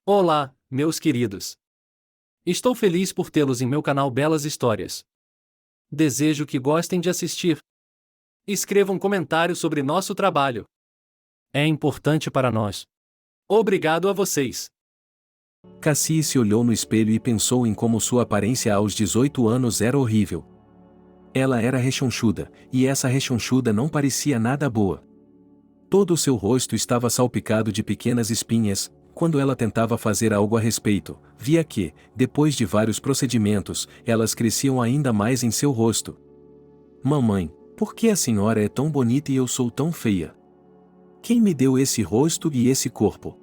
Olá, meus queridos. Estou feliz por tê-los em meu canal Belas Histórias. Desejo que gostem de assistir. Escreva um comentário sobre nosso trabalho. É importante para nós. Obrigado a vocês. Cassie se olhou no espelho e pensou em como sua aparência aos 18 anos era horrível. Ela era rechonchuda, e essa rechonchuda não parecia nada boa. Todo o seu rosto estava salpicado de pequenas espinhas. Quando ela tentava fazer algo a respeito, via que, depois de vários procedimentos, elas cresciam ainda mais em seu rosto. Mamãe, por que a senhora é tão bonita e eu sou tão feia? Quem me deu esse rosto e esse corpo?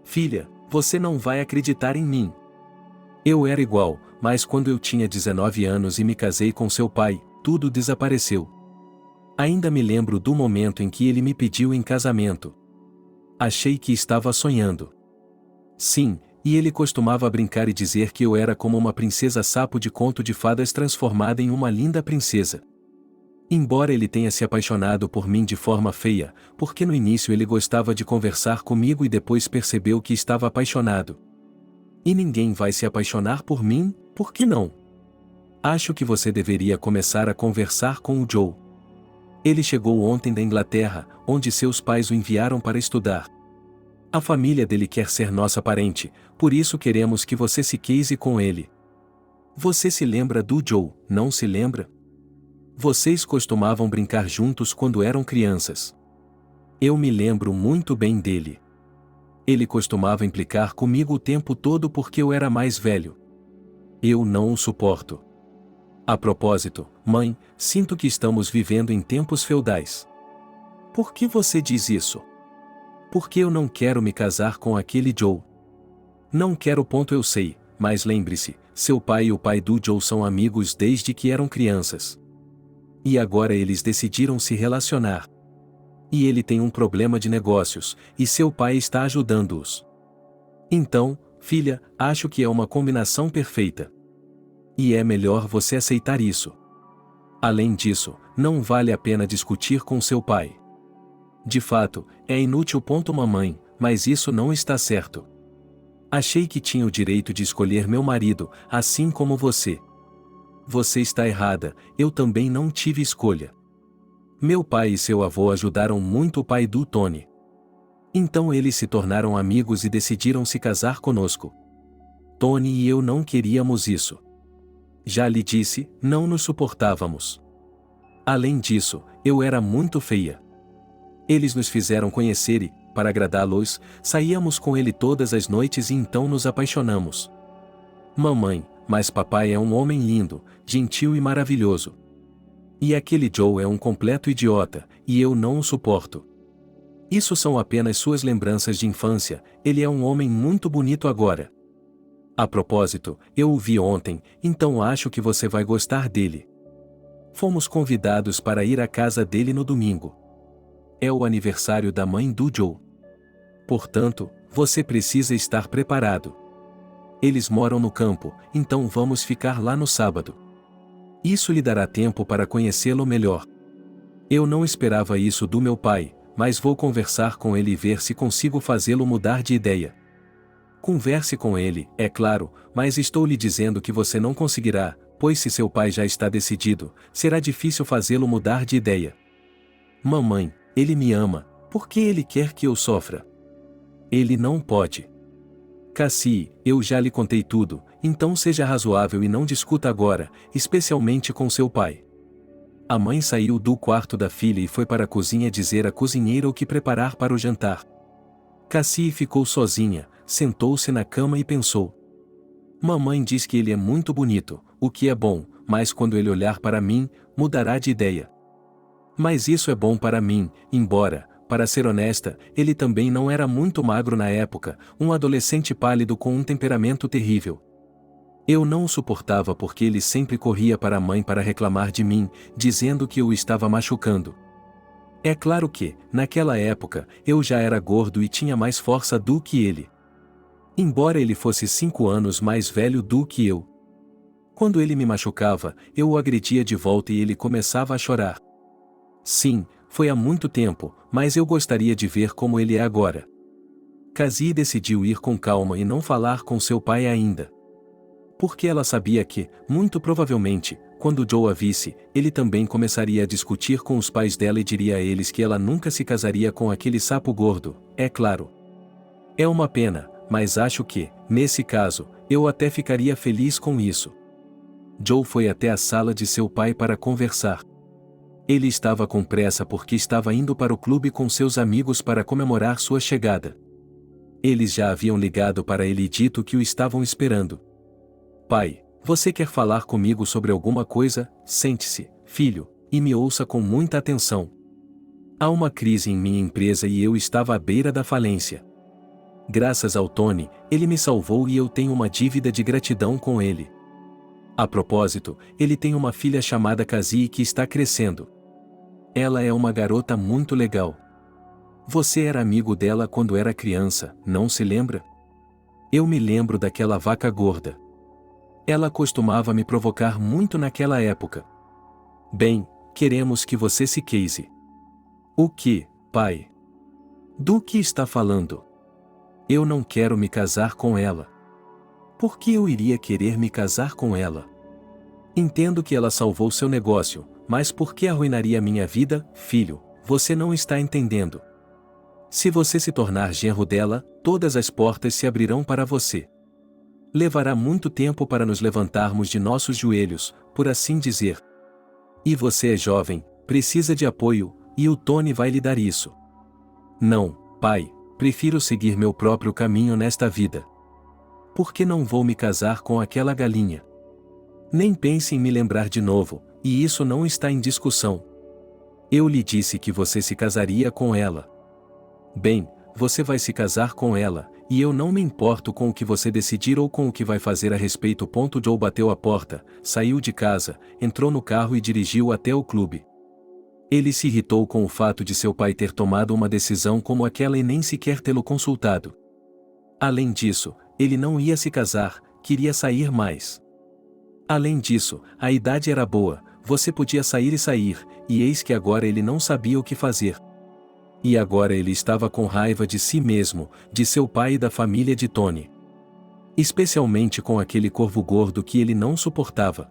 Filha, você não vai acreditar em mim. Eu era igual, mas quando eu tinha 19 anos e me casei com seu pai, tudo desapareceu. Ainda me lembro do momento em que ele me pediu em casamento. Achei que estava sonhando. Sim, e ele costumava brincar e dizer que eu era como uma princesa sapo de conto de fadas transformada em uma linda princesa. Embora ele tenha se apaixonado por mim de forma feia, porque no início ele gostava de conversar comigo e depois percebeu que estava apaixonado. E ninguém vai se apaixonar por mim, por que não? Acho que você deveria começar a conversar com o Joe. Ele chegou ontem da Inglaterra, onde seus pais o enviaram para estudar. A família dele quer ser nossa parente, por isso queremos que você se case com ele. Você se lembra do Joe, não se lembra? Vocês costumavam brincar juntos quando eram crianças. Eu me lembro muito bem dele. Ele costumava implicar comigo o tempo todo porque eu era mais velho. Eu não o suporto. A propósito, mãe, sinto que estamos vivendo em tempos feudais. Por que você diz isso? Porque eu não quero me casar com aquele Joe. Não quero, ponto, eu sei, mas lembre-se, seu pai e o pai do Joe são amigos desde que eram crianças. E agora eles decidiram se relacionar. E ele tem um problema de negócios, e seu pai está ajudando-os. Então, filha, acho que é uma combinação perfeita. E é melhor você aceitar isso. Além disso, não vale a pena discutir com seu pai. De fato, é inútil, ponto, mamãe, mas isso não está certo. Achei que tinha o direito de escolher meu marido, assim como você. Você está errada, eu também não tive escolha. Meu pai e seu avô ajudaram muito o pai do Tony. Então eles se tornaram amigos e decidiram se casar conosco. Tony e eu não queríamos isso. Já lhe disse, não nos suportávamos. Além disso, eu era muito feia. Eles nos fizeram conhecer e, para agradá-los, saíamos com ele todas as noites e então nos apaixonamos. Mamãe, mas papai é um homem lindo, gentil e maravilhoso. E aquele Joe é um completo idiota, e eu não o suporto. Isso são apenas suas lembranças de infância, ele é um homem muito bonito agora. A propósito, eu o vi ontem, então acho que você vai gostar dele. Fomos convidados para ir à casa dele no domingo. É o aniversário da mãe do Joe. Portanto, você precisa estar preparado. Eles moram no campo, então vamos ficar lá no sábado. Isso lhe dará tempo para conhecê-lo melhor. Eu não esperava isso do meu pai, mas vou conversar com ele e ver se consigo fazê-lo mudar de ideia. Converse com ele, é claro, mas estou lhe dizendo que você não conseguirá, pois se seu pai já está decidido, será difícil fazê-lo mudar de ideia. Mamãe, ele me ama, por que ele quer que eu sofra? Ele não pode. Cassie, eu já lhe contei tudo, então seja razoável e não discuta agora, especialmente com seu pai. A mãe saiu do quarto da filha e foi para a cozinha dizer à cozinheira o que preparar para o jantar. Cassie ficou sozinha, sentou-se na cama e pensou. Mamãe diz que ele é muito bonito, o que é bom, mas quando ele olhar para mim, mudará de ideia. Mas isso é bom para mim, embora, para ser honesta, ele também não era muito magro na época, um adolescente pálido com um temperamento terrível. Eu não o suportava porque ele sempre corria para a mãe para reclamar de mim, dizendo que eu o estava machucando. É claro que, naquela época, eu já era gordo e tinha mais força do que ele. Embora ele fosse 5 anos mais velho do que eu. Quando ele me machucava, eu o agredia de volta e ele começava a chorar. Sim, foi há muito tempo, mas eu gostaria de ver como ele é agora. Cassie decidiu ir com calma e não falar com seu pai ainda. Porque ela sabia que, muito provavelmente, quando Joe a visse, ele também começaria a discutir com os pais dela e diria a eles que ela nunca se casaria com aquele sapo gordo, é claro. É uma pena, mas acho que, nesse caso, eu até ficaria feliz com isso. Joe foi até a sala de seu pai para conversar. Ele estava com pressa porque estava indo para o clube com seus amigos para comemorar sua chegada. Eles já haviam ligado para ele e dito que o estavam esperando. Pai, você quer falar comigo sobre alguma coisa? Sente-se, filho, e me ouça com muita atenção. Há uma crise em minha empresa e eu estava à beira da falência. Graças ao Tony, ele me salvou e eu tenho uma dívida de gratidão com ele. A propósito, ele tem uma filha chamada Cassie que está crescendo. Ela é uma garota muito legal. Você era amigo dela quando era criança, não se lembra? Eu me lembro daquela vaca gorda. Ela costumava me provocar muito naquela época. Bem, queremos que você se case. O que, pai? Do que está falando? Eu não quero me casar com ela. Por que eu iria querer me casar com ela? Entendo que ela salvou seu negócio, mas por que arruinaria minha vida, filho? Você não está entendendo. Se você se tornar genro dela, todas as portas se abrirão para você. Levará muito tempo para nos levantarmos de nossos joelhos, por assim dizer. E você é jovem, precisa de apoio, e o Tony vai lhe dar isso. Não, pai, prefiro seguir meu próprio caminho nesta vida. Por que não vou me casar com aquela galinha? Nem pense em me lembrar de novo, e isso não está em discussão. Eu lhe disse que você se casaria com ela. Bem, você vai se casar com ela, e eu não me importo com o que você decidir ou com o que vai fazer a respeito. Joe bateu a porta, saiu de casa, entrou no carro e dirigiu até o clube. Ele se irritou com o fato de seu pai ter tomado uma decisão como aquela e nem sequer tê-lo consultado. Além disso, ele não ia se casar, queria sair mais. Além disso, a idade era boa, você podia sair, e eis que agora ele não sabia o que fazer. E agora ele estava com raiva de si mesmo, de seu pai e da família de Tony. Especialmente com aquele corvo gordo que ele não suportava.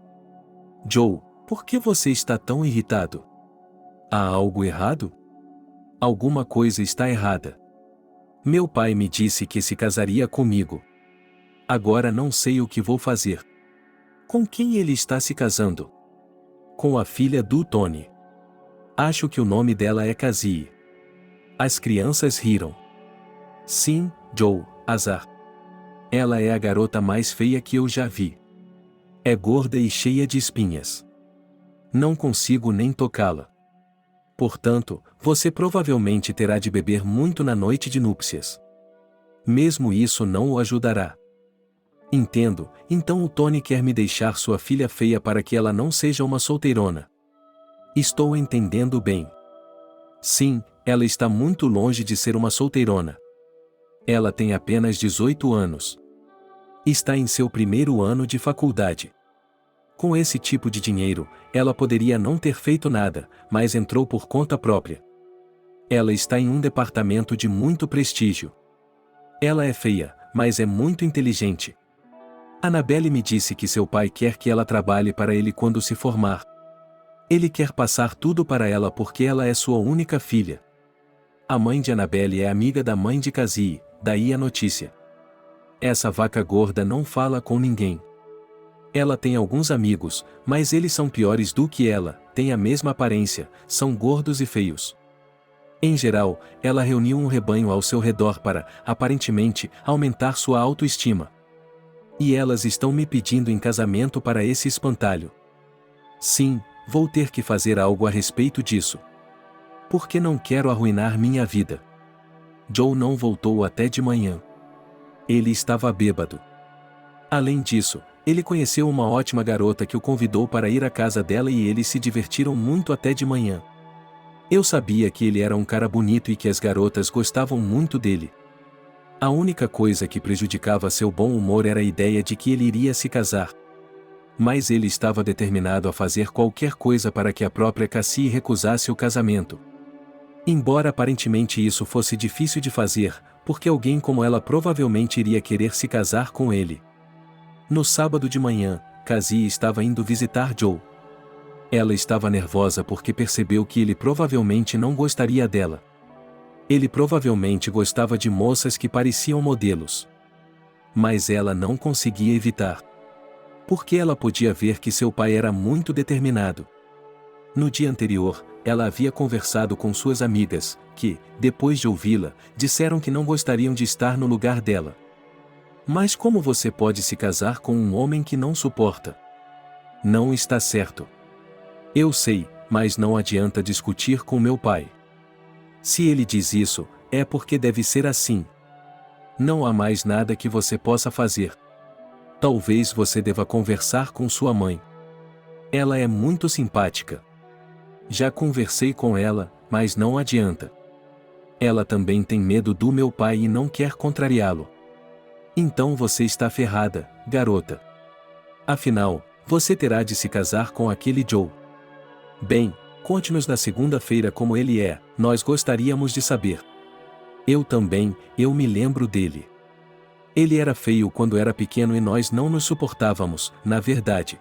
Joe, por que você está tão irritado? Há algo errado? Alguma coisa está errada. Meu pai me disse que se casaria comigo. Agora não sei o que vou fazer. Com quem ele está se casando? Com a filha do Tony. Acho que o nome dela é Cassie. As crianças riram. Sim, Joe, azar. Ela é a garota mais feia que eu já vi. É gorda e cheia de espinhas. Não consigo nem tocá-la. Portanto, você provavelmente terá de beber muito na noite de núpcias. Mesmo isso não o ajudará. Entendo, então o Tony quer me deixar sua filha feia para que ela não seja uma solteirona. Estou entendendo bem. Sim, ela está muito longe de ser uma solteirona. Ela tem apenas 18 anos. Está em seu primeiro ano de faculdade. Com esse tipo de dinheiro, ela poderia não ter feito nada, mas entrou por conta própria. Ela está em um departamento de muito prestígio. Ela é feia, mas é muito inteligente. Annabelle me disse que seu pai quer que ela trabalhe para ele quando se formar. Ele quer passar tudo para ela porque ela é sua única filha. A mãe de Annabelle é amiga da mãe de Cassie, daí a notícia. Essa vaca gorda não fala com ninguém. Ela tem alguns amigos, mas eles são piores do que ela, têm a mesma aparência, são gordos e feios. Em geral, ela reuniu um rebanho ao seu redor para, aparentemente, aumentar sua autoestima. E elas estão me pedindo em casamento para esse espantalho. Sim, vou ter que fazer algo a respeito disso. Porque não quero arruinar minha vida. Joe não voltou até de manhã. Ele estava bêbado. Além disso, ele conheceu uma ótima garota que o convidou para ir à casa dela e eles se divertiram muito até de manhã. Eu sabia que ele era um cara bonito e que as garotas gostavam muito dele. A única coisa que prejudicava seu bom humor era a ideia de que ele iria se casar. Mas ele estava determinado a fazer qualquer coisa para que a própria Cassie recusasse o casamento. Embora aparentemente isso fosse difícil de fazer, porque alguém como ela provavelmente iria querer se casar com ele. No sábado de manhã, Cassie estava indo visitar Joe. Ela estava nervosa porque percebeu que ele provavelmente não gostaria dela. Ele provavelmente gostava de moças que pareciam modelos. Mas ela não conseguia evitar. Porque ela podia ver que seu pai era muito determinado. No dia anterior, ela havia conversado com suas amigas, que, depois de ouvi-la, disseram que não gostariam de estar no lugar dela. Mas como você pode se casar com um homem que não suporta? Não está certo. Eu sei, mas não adianta discutir com meu pai. Se ele diz isso, é porque deve ser assim. Não há mais nada que você possa fazer. Talvez você deva conversar com sua mãe. Ela é muito simpática. Já conversei com ela, mas não adianta. Ela também tem medo do meu pai e não quer contrariá-lo. Então você está ferrada, garota. Afinal, você terá de se casar com aquele Joe. Bem, conte-nos na segunda-feira como ele é, nós gostaríamos de saber. Eu também, eu me lembro dele. Ele era feio quando era pequeno e nós não nos suportávamos, na verdade.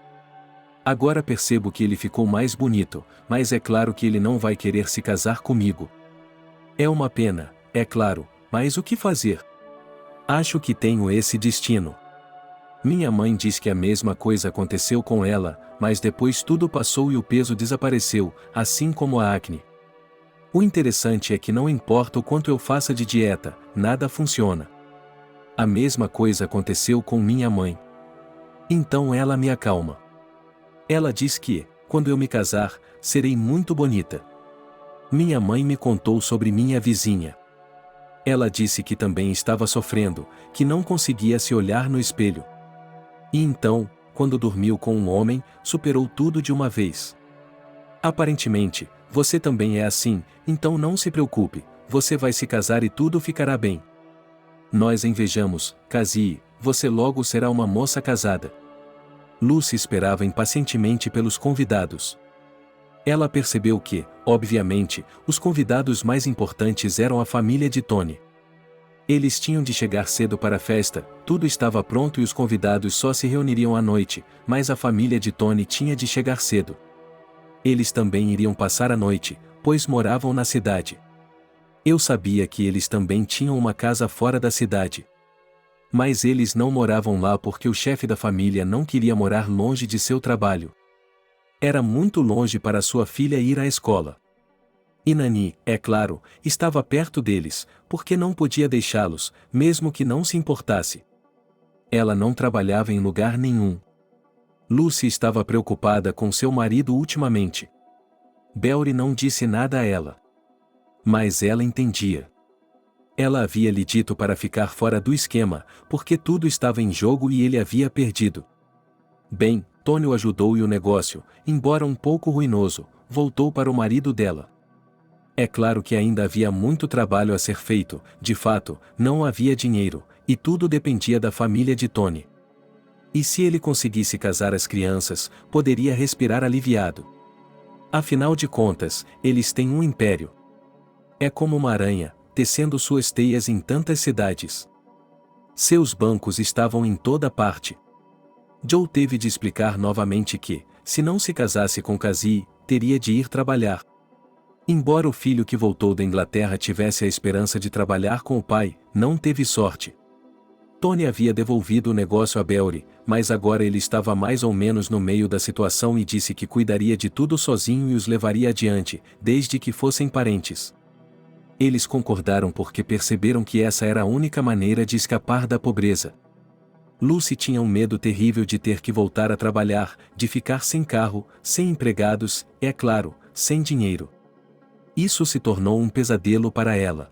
Agora percebo que ele ficou mais bonito, mas é claro que ele não vai querer se casar comigo. É uma pena, é claro, mas o que fazer? Acho que tenho esse destino. Minha mãe diz que a mesma coisa aconteceu com ela, mas depois tudo passou e o peso desapareceu, assim como a acne. O interessante é que não importa o quanto eu faça de dieta, nada funciona. A mesma coisa aconteceu com minha mãe. Então ela me acalma. Ela diz que, quando eu me casar, serei muito bonita. Minha mãe me contou sobre minha vizinha. Ela disse que também estava sofrendo, que não conseguia se olhar no espelho. E então, quando dormiu com um homem, superou tudo de uma vez. Aparentemente, você também é assim, então não se preocupe, você vai se casar e tudo ficará bem. Nós invejamos, Cassie, você logo será uma moça casada. Lucy esperava impacientemente pelos convidados. Ela percebeu que, obviamente, os convidados mais importantes eram a família de Tony. Eles tinham de chegar cedo para a festa, tudo estava pronto e os convidados só se reuniriam à noite, mas a família de Tony tinha de chegar cedo. Eles também iriam passar a noite, pois moravam na cidade. Eu sabia que eles também tinham uma casa fora da cidade. Mas eles não moravam lá porque o chefe da família não queria morar longe de seu trabalho. Era muito longe para sua filha ir à escola. E Nani, é claro, estava perto deles, porque não podia deixá-los, mesmo que não se importasse. Ela não trabalhava em lugar nenhum. Lucy estava preocupada com seu marido ultimamente. Belry não disse nada a ela. Mas ela entendia. Ela havia lhe dito para ficar fora do esquema, porque tudo estava em jogo e ele havia perdido. Bem, Tony o ajudou e o negócio, embora um pouco ruinoso, voltou para o marido dela. É claro que ainda havia muito trabalho a ser feito, de fato, não havia dinheiro, e tudo dependia da família de Tony. E se ele conseguisse casar as crianças, poderia respirar aliviado. Afinal de contas, eles têm um império. É como uma aranha, tecendo suas teias em tantas cidades. Seus bancos estavam em toda parte. Joe teve de explicar novamente que, se não se casasse com Cassie, teria de ir trabalhar. Embora o filho que voltou da Inglaterra tivesse a esperança de trabalhar com o pai, não teve sorte. Tony havia devolvido o negócio a Belry, mas agora ele estava mais ou menos no meio da situação e disse que cuidaria de tudo sozinho e os levaria adiante, desde que fossem parentes. Eles concordaram porque perceberam que essa era a única maneira de escapar da pobreza. Lucy tinha um medo terrível de ter que voltar a trabalhar, de ficar sem carro, sem empregados, é claro, sem dinheiro. Isso se tornou um pesadelo para ela.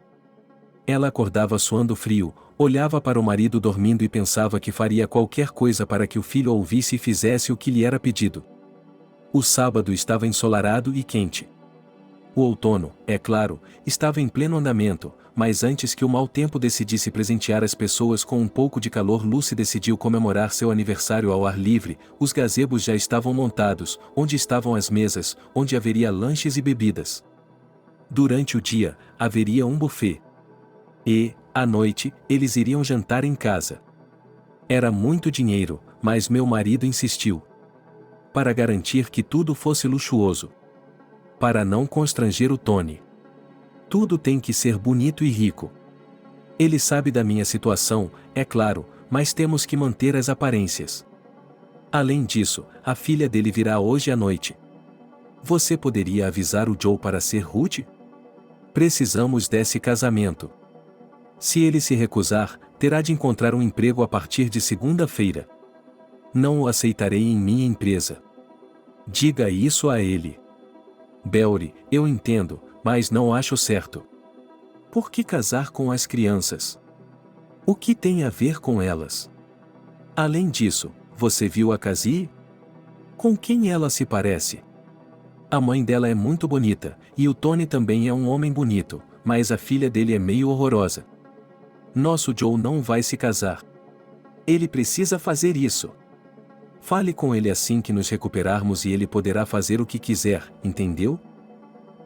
Ela acordava suando frio, olhava para o marido dormindo e pensava que faria qualquer coisa para que o filho ouvisse e fizesse o que lhe era pedido. O sábado estava ensolarado e quente. O outono, é claro, estava em pleno andamento, mas antes que o mau tempo decidisse presentear as pessoas com um pouco de calor, Lucy decidiu comemorar seu aniversário ao ar livre. Os gazebos já estavam montados, onde estavam as mesas, onde haveria lanches e bebidas. Durante o dia, haveria um buffet. E, à noite, eles iriam jantar em casa. Era muito dinheiro, mas meu marido insistiu. Para garantir que tudo fosse luxuoso. Para não constranger o Tony. Tudo tem que ser bonito e rico. Ele sabe da minha situação, é claro, mas temos que manter as aparências. Além disso, a filha dele virá hoje à noite. Você poderia avisar o Joe para ser rude? Precisamos desse casamento. Se ele se recusar, terá de encontrar um emprego a partir de segunda-feira. Não o aceitarei em minha empresa. Diga isso a ele. Belry, eu entendo, mas não acho certo. Por que casar com as crianças? O que tem a ver com elas? Além disso, você viu a Cassie? Com quem ela se parece? A mãe dela é muito bonita, e o Tony também é um homem bonito, mas a filha dele é meio horrorosa. Nosso Joe não vai se casar. Ele precisa fazer isso. Fale com ele assim que nos recuperarmos e ele poderá fazer o que quiser, entendeu?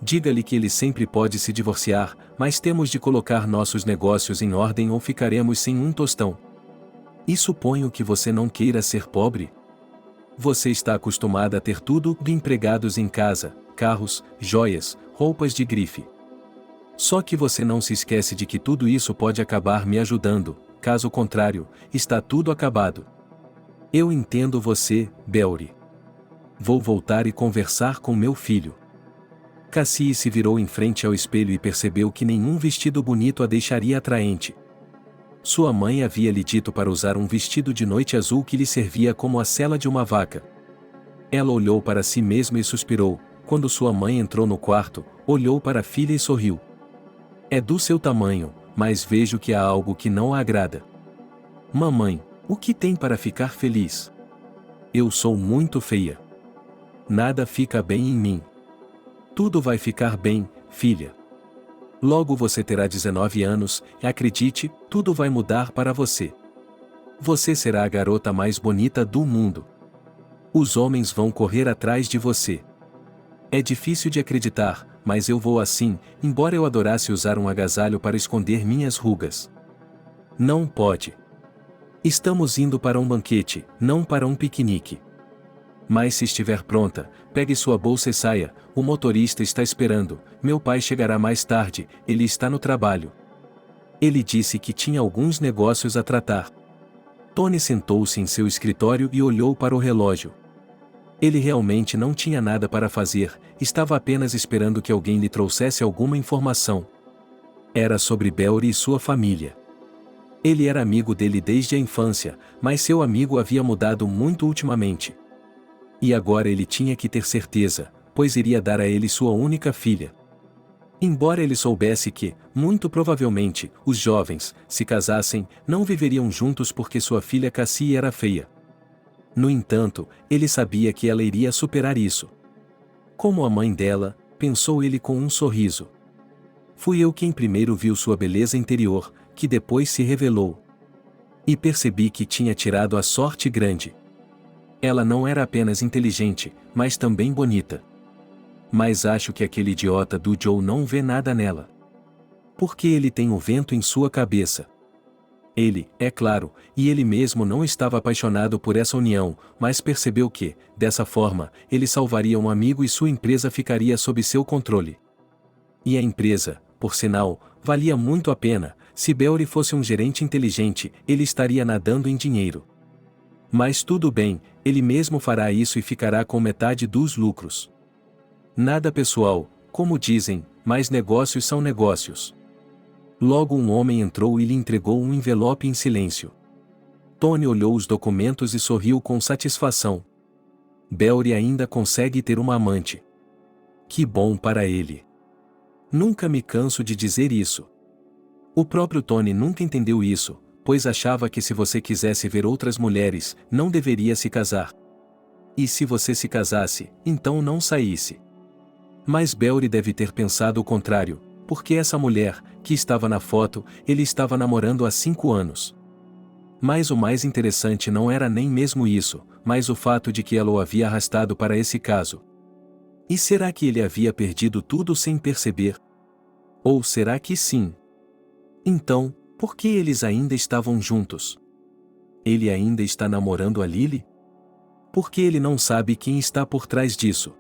Diga-lhe que ele sempre pode se divorciar, mas temos de colocar nossos negócios em ordem ou ficaremos sem um tostão. E suponho que você não queira ser pobre? Você está acostumada a ter tudo de empregados em casa, carros, joias, roupas de grife. Só que você não se esquece de que tudo isso pode acabar me ajudando, caso contrário, está tudo acabado. Eu entendo você, Belry. Vou voltar e conversar com meu filho. Cassie se virou em frente ao espelho e percebeu que nenhum vestido bonito a deixaria atraente. Sua mãe havia lhe dito para usar um vestido de noite azul que lhe servia como a sela de uma vaca. Ela olhou para si mesma e suspirou. Quando sua mãe entrou no quarto, olhou para a filha e sorriu. É do seu tamanho, mas vejo que há algo que não a agrada. Mamãe, o que tem para ficar feliz? Eu sou muito feia. Nada fica bem em mim. Tudo vai ficar bem, filha. Logo você terá 19 anos, e acredite, tudo vai mudar para você. Você será a garota mais bonita do mundo. Os homens vão correr atrás de você. É difícil de acreditar, mas eu vou assim, embora eu adorasse usar um agasalho para esconder minhas rugas. Não pode. Estamos indo para um banquete, não para um piquenique. Mas se estiver pronta, pegue sua bolsa e saia, o motorista está esperando, meu pai chegará mais tarde, ele está no trabalho. Ele disse que tinha alguns negócios a tratar. Tony sentou-se em seu escritório e olhou para o relógio. Ele realmente não tinha nada para fazer, estava apenas esperando que alguém lhe trouxesse alguma informação. Era sobre Belry e sua família. Ele era amigo dele desde a infância, mas seu amigo havia mudado muito ultimamente. E agora ele tinha que ter certeza, pois iria dar a ele sua única filha. Embora ele soubesse que, muito provavelmente, os jovens, se casassem, não viveriam juntos porque sua filha Cassie era feia. No entanto, ele sabia que ela iria superar isso. Como a mãe dela, pensou ele com um sorriso. Fui eu quem primeiro viu sua beleza interior, que depois se revelou. E percebi que tinha tirado a sorte grande. Ela não era apenas inteligente, mas também bonita. Mas acho que aquele idiota do Joe não vê nada nela. Porque ele tem o vento em sua cabeça. Ele, é claro, e ele mesmo não estava apaixonado por essa união, mas percebeu que, dessa forma, ele salvaria um amigo e sua empresa ficaria sob seu controle. E a empresa, por sinal, valia muito a pena. Se Belry fosse um gerente inteligente, ele estaria nadando em dinheiro. Mas tudo bem, ele mesmo fará isso e ficará com metade dos lucros. Nada pessoal, como dizem, mas negócios são negócios. Logo um homem entrou e lhe entregou um envelope em silêncio. Tony olhou os documentos e sorriu com satisfação. Belry ainda consegue ter uma amante. Que bom para ele. Nunca me canso de dizer isso. O próprio Tony nunca entendeu isso, pois achava que se você quisesse ver outras mulheres, não deveria se casar. E se você se casasse, então não saísse. Mas Belry deve ter pensado o contrário, porque essa mulher, que estava na foto, ele estava namorando há 5 anos. Mas o mais interessante não era nem mesmo isso, mas o fato de que ela o havia arrastado para esse caso. E será que ele havia perdido tudo sem perceber? Ou será que sim? Então, por que eles ainda estavam juntos? Ele ainda está namorando a Lily? Por que ele não sabe quem está por trás disso?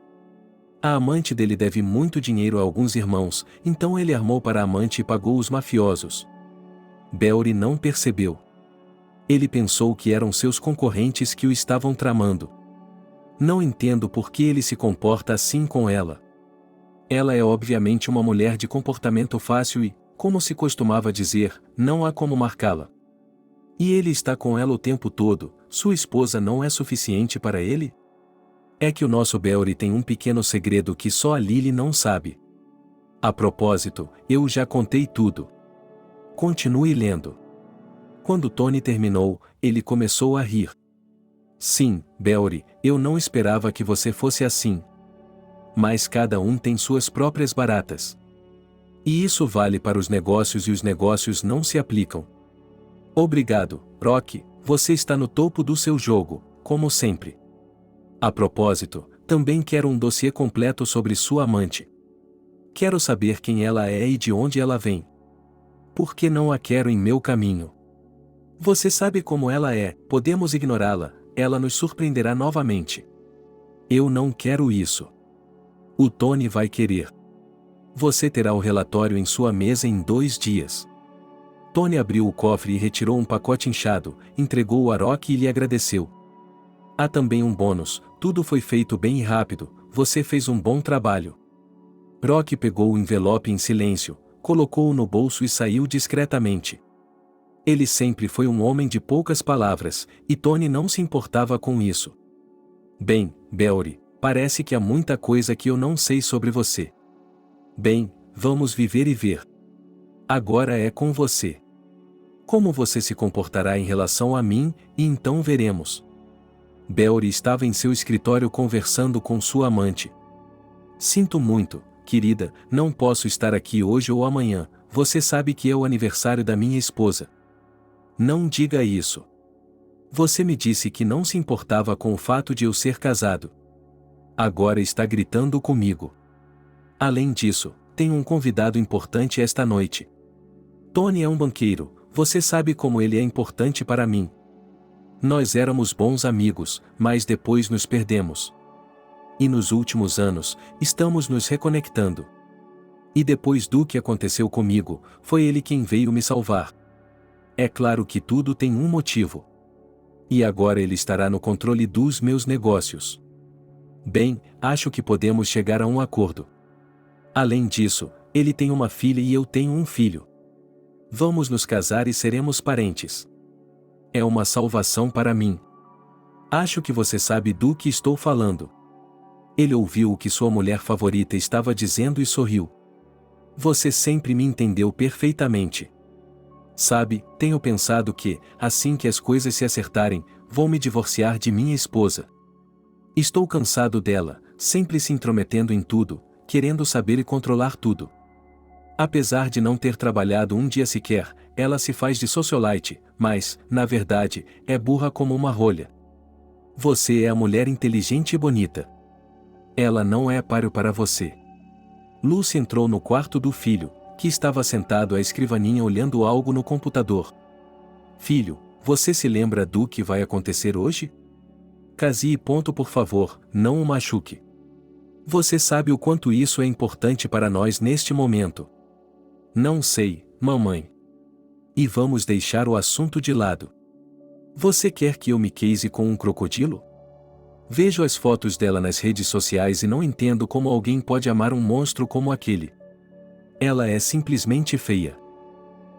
A amante dele deve muito dinheiro a alguns irmãos, então ele armou para a amante e pagou os mafiosos. Beori não percebeu. Ele pensou que eram seus concorrentes que o estavam tramando. Não entendo por que ele se comporta assim com ela. Ela é obviamente uma mulher de comportamento fácil e, como se costumava dizer, não há como marcá-la. E ele está com ela o tempo todo, sua esposa não é suficiente para ele? É que o nosso Beori tem um pequeno segredo que só a Lily não sabe. A propósito, eu já contei tudo. Continue lendo. Quando Tony terminou, ele começou a rir. Sim, Beori, eu não esperava que você fosse assim. Mas cada um tem suas próprias baratas. E isso vale para os negócios e os negócios não se aplicam. Obrigado, Rock, você está no topo do seu jogo, como sempre. A propósito, também quero um dossiê completo sobre sua amante. Quero saber quem ela é e de onde ela vem. Por que não a quero em meu caminho? Você sabe como ela é, podemos ignorá-la, ela nos surpreenderá novamente. Eu não quero isso. O Tony vai querer. Você terá o relatório em sua mesa em 2 dias. Tony abriu o cofre e retirou um pacote inchado, entregou-o a Rock e lhe agradeceu. Há também um bônus, tudo foi feito bem e rápido, você fez um bom trabalho. Rock pegou o envelope em silêncio, colocou-o no bolso e saiu discretamente. Ele sempre foi um homem de poucas palavras, e Tony não se importava com isso. Bem, Beori, parece que há muita coisa que eu não sei sobre você. Bem, vamos viver e ver. Agora é com você. Como você se comportará em relação a mim, e então veremos. Beori estava em seu escritório conversando com sua amante. Sinto muito, querida, não posso estar aqui hoje ou amanhã, você sabe que é o aniversário da minha esposa. Não diga isso. Você me disse que não se importava com o fato de eu ser casado. Agora está gritando comigo. Além disso, tenho um convidado importante esta noite. Tony é um banqueiro, você sabe como ele é importante para mim. Nós éramos bons amigos, mas depois nos perdemos. E nos últimos anos, estamos nos reconectando. E depois do que aconteceu comigo, foi ele quem veio me salvar. É claro que tudo tem um motivo. E agora ele estará no controle dos meus negócios. Bem, acho que podemos chegar a um acordo. Além disso, ele tem uma filha e eu tenho um filho. Vamos nos casar e seremos parentes. É uma salvação para mim. Acho que você sabe do que estou falando. Ele ouviu o que sua mulher favorita estava dizendo e sorriu. Você sempre me entendeu perfeitamente. Sabe, tenho pensado que, assim que as coisas se acertarem, vou me divorciar de minha esposa. Estou cansado dela, sempre se intrometendo em tudo, querendo saber e controlar tudo. Apesar de não ter trabalhado um dia sequer, ela se faz de socialite, mas, na verdade, é burra como uma rolha. Você é a mulher inteligente e bonita. Ela não é páreo para você. Lucy entrou no quarto do filho, que estava sentado à escrivaninha olhando algo no computador. Filho, você se lembra do que vai acontecer hoje? Casie, por favor, não o machuque. Você sabe o quanto isso é importante para nós neste momento. Não sei, mamãe. E vamos deixar o assunto de lado. Você quer que eu me case com um crocodilo? Vejo as fotos dela nas redes sociais e não entendo como alguém pode amar um monstro como aquele. Ela é simplesmente feia.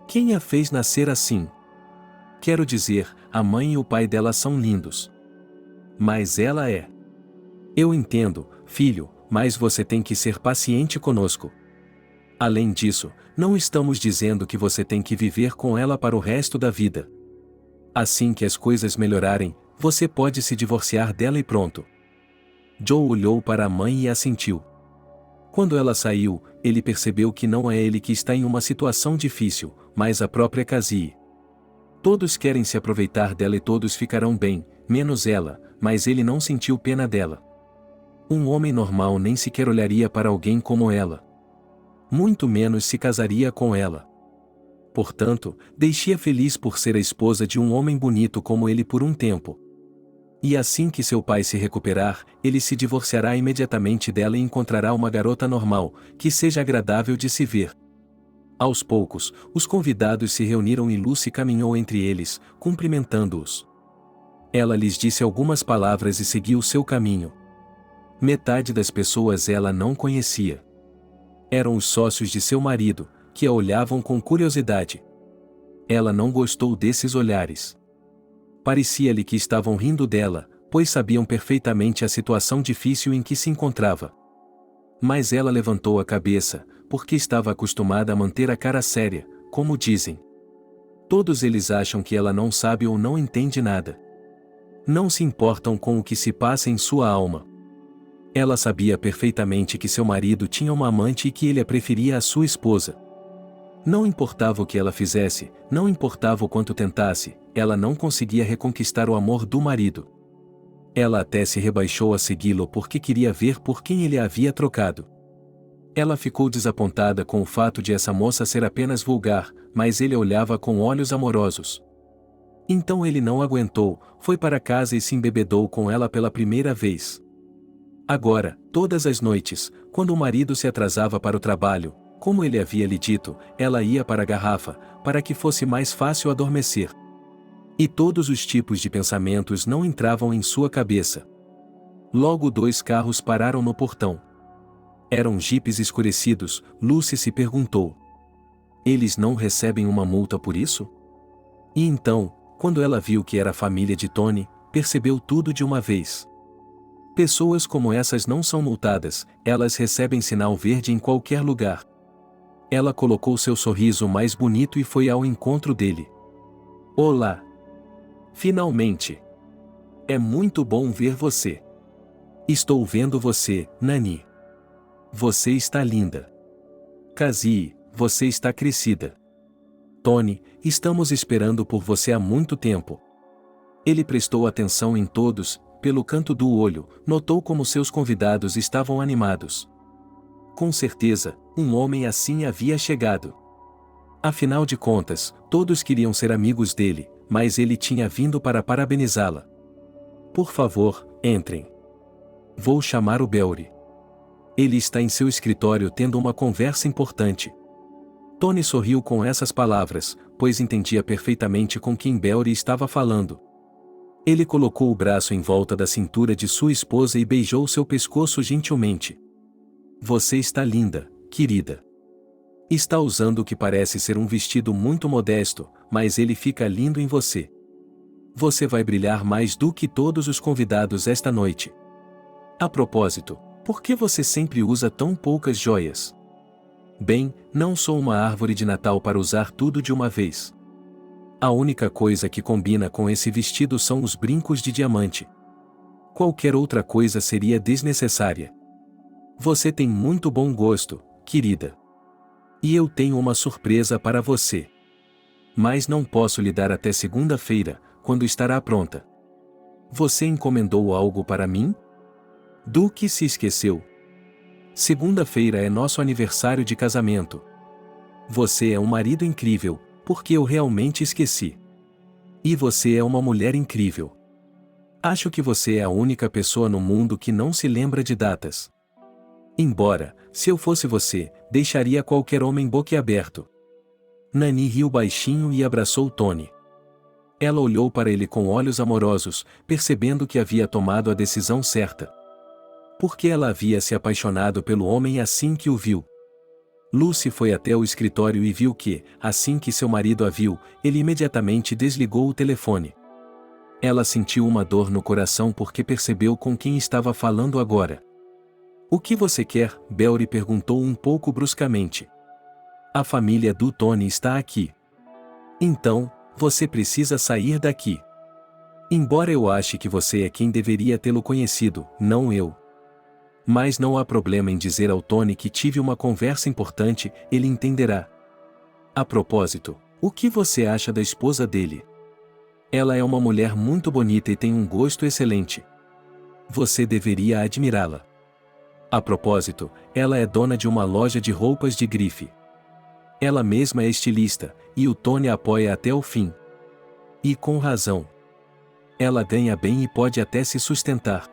Quem a fez nascer assim? Quero dizer, a mãe e o pai dela são lindos. Mas ela é. Eu entendo, filho, mas você tem que ser paciente conosco. Além disso, não estamos dizendo que você tem que viver com ela para o resto da vida. Assim que as coisas melhorarem, você pode se divorciar dela e pronto. Joe olhou para a mãe e assentiu. Quando ela saiu, ele percebeu que não é ele que está em uma situação difícil, mas a própria Casie. Todos querem se aproveitar dela e todos ficarão bem, menos ela, mas ele não sentiu pena dela. Um homem normal nem sequer olharia para alguém como ela. muito menos se casaria com ela. Portanto, deixe-a feliz por ser a esposa de um homem bonito como ele por um tempo. E assim que seu pai se recuperar, ele se divorciará imediatamente dela e encontrará uma garota normal, que seja agradável de se ver. Aos poucos, os convidados se reuniram e Lucy caminhou entre eles, cumprimentando-os. Ela lhes disse algumas palavras e seguiu seu caminho. Metade das pessoas ela não conhecia. Eram os sócios de seu marido, que a olhavam com curiosidade. Ela não gostou desses olhares. Parecia-lhe que estavam rindo dela, pois sabiam perfeitamente a situação difícil em que se encontrava. Mas ela levantou a cabeça, porque estava acostumada a manter a cara séria, como dizem. Todos eles acham que ela não sabe ou não entende nada. Não se importam com o que se passa em sua alma. Ela sabia perfeitamente que seu marido tinha uma amante e que ele a preferia à sua esposa. Não importava o que ela fizesse, não importava o quanto tentasse, ela não conseguia reconquistar o amor do marido. Ela até se rebaixou a segui-lo porque queria ver por quem ele a havia trocado. Ela ficou desapontada com o fato de essa moça ser apenas vulgar, mas ele a olhava com olhos amorosos. Então ele não aguentou, foi para casa e se embebedou com ela pela primeira vez. Agora, todas as noites, quando o marido se atrasava para o trabalho, como ele havia lhe dito, ela ia para a garrafa, para que fosse mais fácil adormecer. E todos os tipos de pensamentos não entravam em sua cabeça. Logo 2 carros pararam no portão. Eram jipes escurecidos, Lucy se perguntou. Eles não recebem uma multa por isso? E então, quando ela viu que era a família de Tony, percebeu tudo de uma vez. Pessoas como essas não são multadas, elas recebem sinal verde em qualquer lugar. Ela colocou seu sorriso mais bonito e foi ao encontro dele. Olá! Finalmente! É muito bom ver você. Estou vendo você, Nani. Você está linda. Cassie, você está crescida. Tony, estamos esperando por você há muito tempo. Ele prestou atenção em todos, pelo canto do olho, notou como seus convidados estavam animados. Com certeza, um homem assim havia chegado. Afinal de contas, todos queriam ser amigos dele, mas ele tinha vindo para parabenizá-la. Por favor, entrem. Vou chamar o Belry. Ele está em seu escritório tendo uma conversa importante. Tony sorriu com essas palavras, pois entendia perfeitamente com quem Belry estava falando. Ele colocou o braço em volta da cintura de sua esposa e beijou seu pescoço gentilmente. Você está linda, querida. Está usando o que parece ser um vestido muito modesto, mas ele fica lindo em você. Você vai brilhar mais do que todos os convidados esta noite. A propósito, por que você sempre usa tão poucas joias? Bem, não sou uma árvore de Natal para usar tudo de uma vez. A única coisa que combina com esse vestido são os brincos de diamante. Qualquer outra coisa seria desnecessária. Você tem muito bom gosto, querida. E eu tenho uma surpresa para você. Mas não posso lhe dar até segunda-feira, quando estará pronta. Você encomendou algo para mim? Do que se esqueceu? Segunda-feira é nosso aniversário de casamento. Você é um marido incrível, porque eu realmente esqueci. E você é uma mulher incrível. Acho que você é a única pessoa no mundo que não se lembra de datas. Embora, se eu fosse você, deixaria qualquer homem boquiaberto. Nani riu baixinho e abraçou Tony. Ela olhou para ele com olhos amorosos, percebendo que havia tomado a decisão certa. Porque ela havia se apaixonado pelo homem assim que o viu. Lucy foi até o escritório e viu que, assim que seu marido a viu, ele imediatamente desligou o telefone. Ela sentiu uma dor no coração porque percebeu com quem estava falando agora. O que você quer? Belry perguntou um pouco bruscamente. A família do Tony está aqui. Então, você precisa sair daqui. Embora eu ache que você é quem deveria tê-lo conhecido, não eu. Mas não há problema em dizer ao Tony que tive uma conversa importante, ele entenderá. A propósito, o que você acha da esposa dele? Ela é uma mulher muito bonita e tem um gosto excelente. Você deveria admirá-la. A propósito, ela é dona de uma loja de roupas de grife. Ela mesma é estilista, e o Tony a apoia até o fim. E com razão. Ela ganha bem e pode até se sustentar.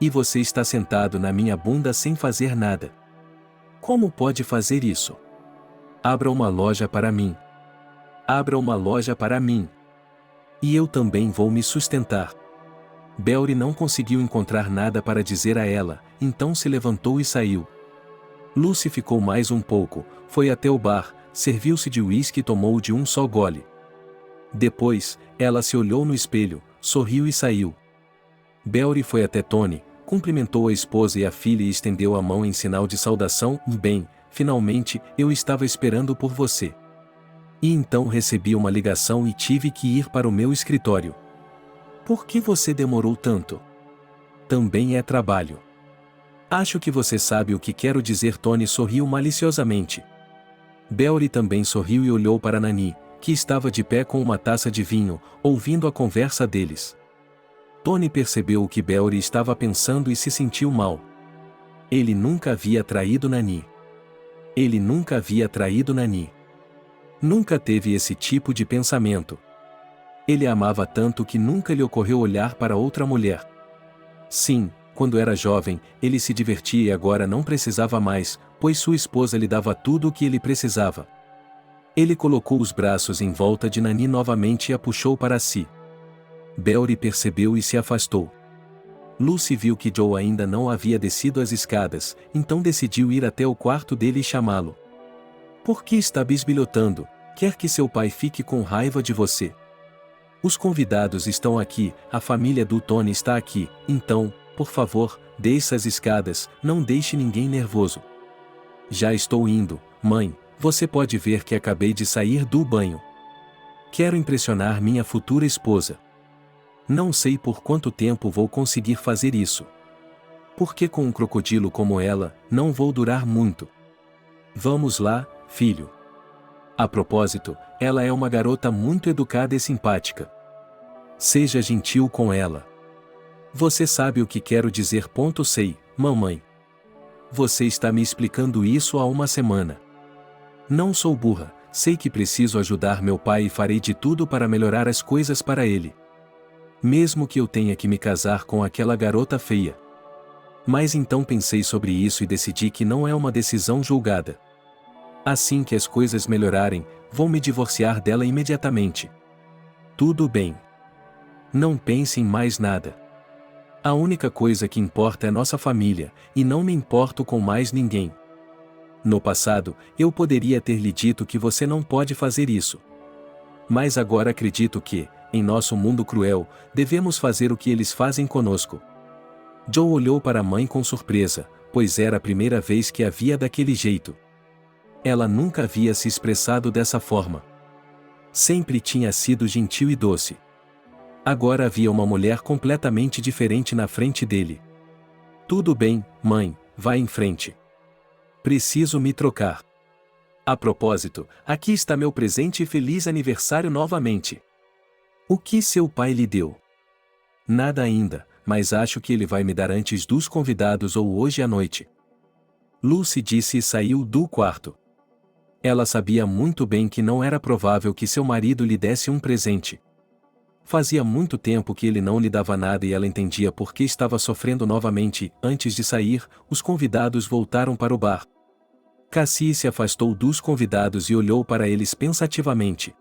E você está sentado na minha bunda sem fazer nada. Como pode fazer isso? Abra uma loja para mim. Abra uma loja para mim. E eu também vou me sustentar. Belry não conseguiu encontrar nada para dizer a ela, então se levantou e saiu. Lucy ficou mais um pouco, foi até o bar, serviu-se de uísque e tomou de um só gole. Depois, ela se olhou no espelho, sorriu e saiu. Belry foi até Tony, cumprimentou a esposa e a filha e estendeu a mão em sinal de saudação. Bem, finalmente, eu estava esperando por você. E então recebi uma ligação e tive que ir para o meu escritório. Por que você demorou tanto? Também é trabalho. Acho que você sabe o que quero dizer. Tony sorriu maliciosamente. Belry também sorriu e olhou para Nani, que estava de pé com uma taça de vinho, ouvindo a conversa deles. Tony percebeu o que Belry estava pensando e se sentiu mal. Ele nunca havia traído Nani. Ele nunca havia traído Nani. Nunca teve esse tipo de pensamento. Ele a amava tanto que nunca lhe ocorreu olhar para outra mulher. Sim, quando era jovem, ele se divertia e agora não precisava mais, pois sua esposa lhe dava tudo o que ele precisava. Ele colocou os braços em volta de Nani novamente e a puxou para si. Belry percebeu e se afastou. Lucy viu que Joe ainda não havia descido as escadas, então decidiu ir até o quarto dele e chamá-lo. Por que está bisbilhotando? Quer que seu pai fique com raiva de você? Os convidados estão aqui, a família do Tony está aqui, então, por favor, desça as escadas, não deixe ninguém nervoso. Já estou indo, mãe, você pode ver que acabei de sair do banho. Quero impressionar minha futura esposa. Não sei por quanto tempo vou conseguir fazer isso. Porque com um crocodilo como ela, não vou durar muito. Vamos lá, filho. A propósito, ela é uma garota muito educada e simpática. Seja gentil com ela. Você sabe o que quero dizer. Sei, mamãe. Você está me explicando isso há uma semana. Não sou burra, sei que preciso ajudar meu pai e farei de tudo para melhorar as coisas para ele. Mesmo que eu tenha que me casar com aquela garota feia. Mas então pensei sobre isso e decidi que não é uma decisão julgada. Assim que as coisas melhorarem, vou me divorciar dela imediatamente. Tudo bem. Não pense em mais nada. A única coisa que importa é nossa família, e não me importo com mais ninguém. No passado, eu poderia ter lhe dito que você não pode fazer isso. Mas agora acredito que, em nosso mundo cruel, devemos fazer o que eles fazem conosco. Joe olhou para a mãe com surpresa, pois era a primeira vez que a via daquele jeito. Ela nunca havia se expressado dessa forma. Sempre tinha sido gentil e doce. Agora havia uma mulher completamente diferente na frente dele. Tudo bem, mãe, vá em frente. Preciso me trocar. A propósito, aqui está meu presente e feliz aniversário novamente. O que seu pai lhe deu? Nada ainda, mas acho que ele vai me dar antes dos convidados ou hoje à noite. Lucy disse e saiu do quarto. Ela sabia muito bem que não era provável que seu marido lhe desse um presente. Fazia muito tempo que ele não lhe dava nada e ela entendia por que estava sofrendo novamente. Antes de sair, os convidados voltaram para o bar. Cassie se afastou dos convidados e olhou para eles pensativamente.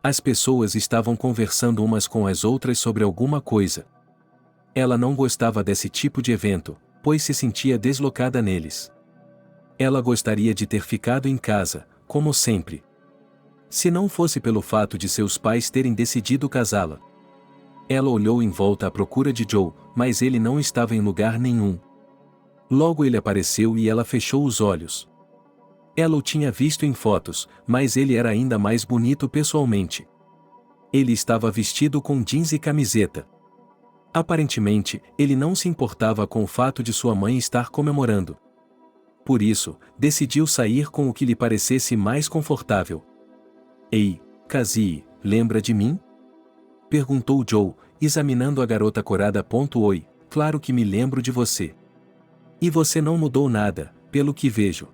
As pessoas estavam conversando umas com as outras sobre alguma coisa. Ela não gostava desse tipo de evento, pois se sentia deslocada neles. Ela gostaria de ter ficado em casa, como sempre. Se não fosse pelo fato de seus pais terem decidido casá-la. Ela olhou em volta à procura de Joe, mas ele não estava em lugar nenhum. Logo ele apareceu e ela fechou os olhos. Ela o tinha visto em fotos, mas ele era ainda mais bonito pessoalmente. Ele estava vestido com jeans e camiseta. Aparentemente, ele não se importava com o fato de sua mãe estar comemorando. Por isso, decidiu sair com o que lhe parecesse mais confortável. Ei, Cassie, lembra de mim? Perguntou Joe, examinando a garota corada. Oi, claro que me lembro de você. E você não mudou nada, pelo que vejo.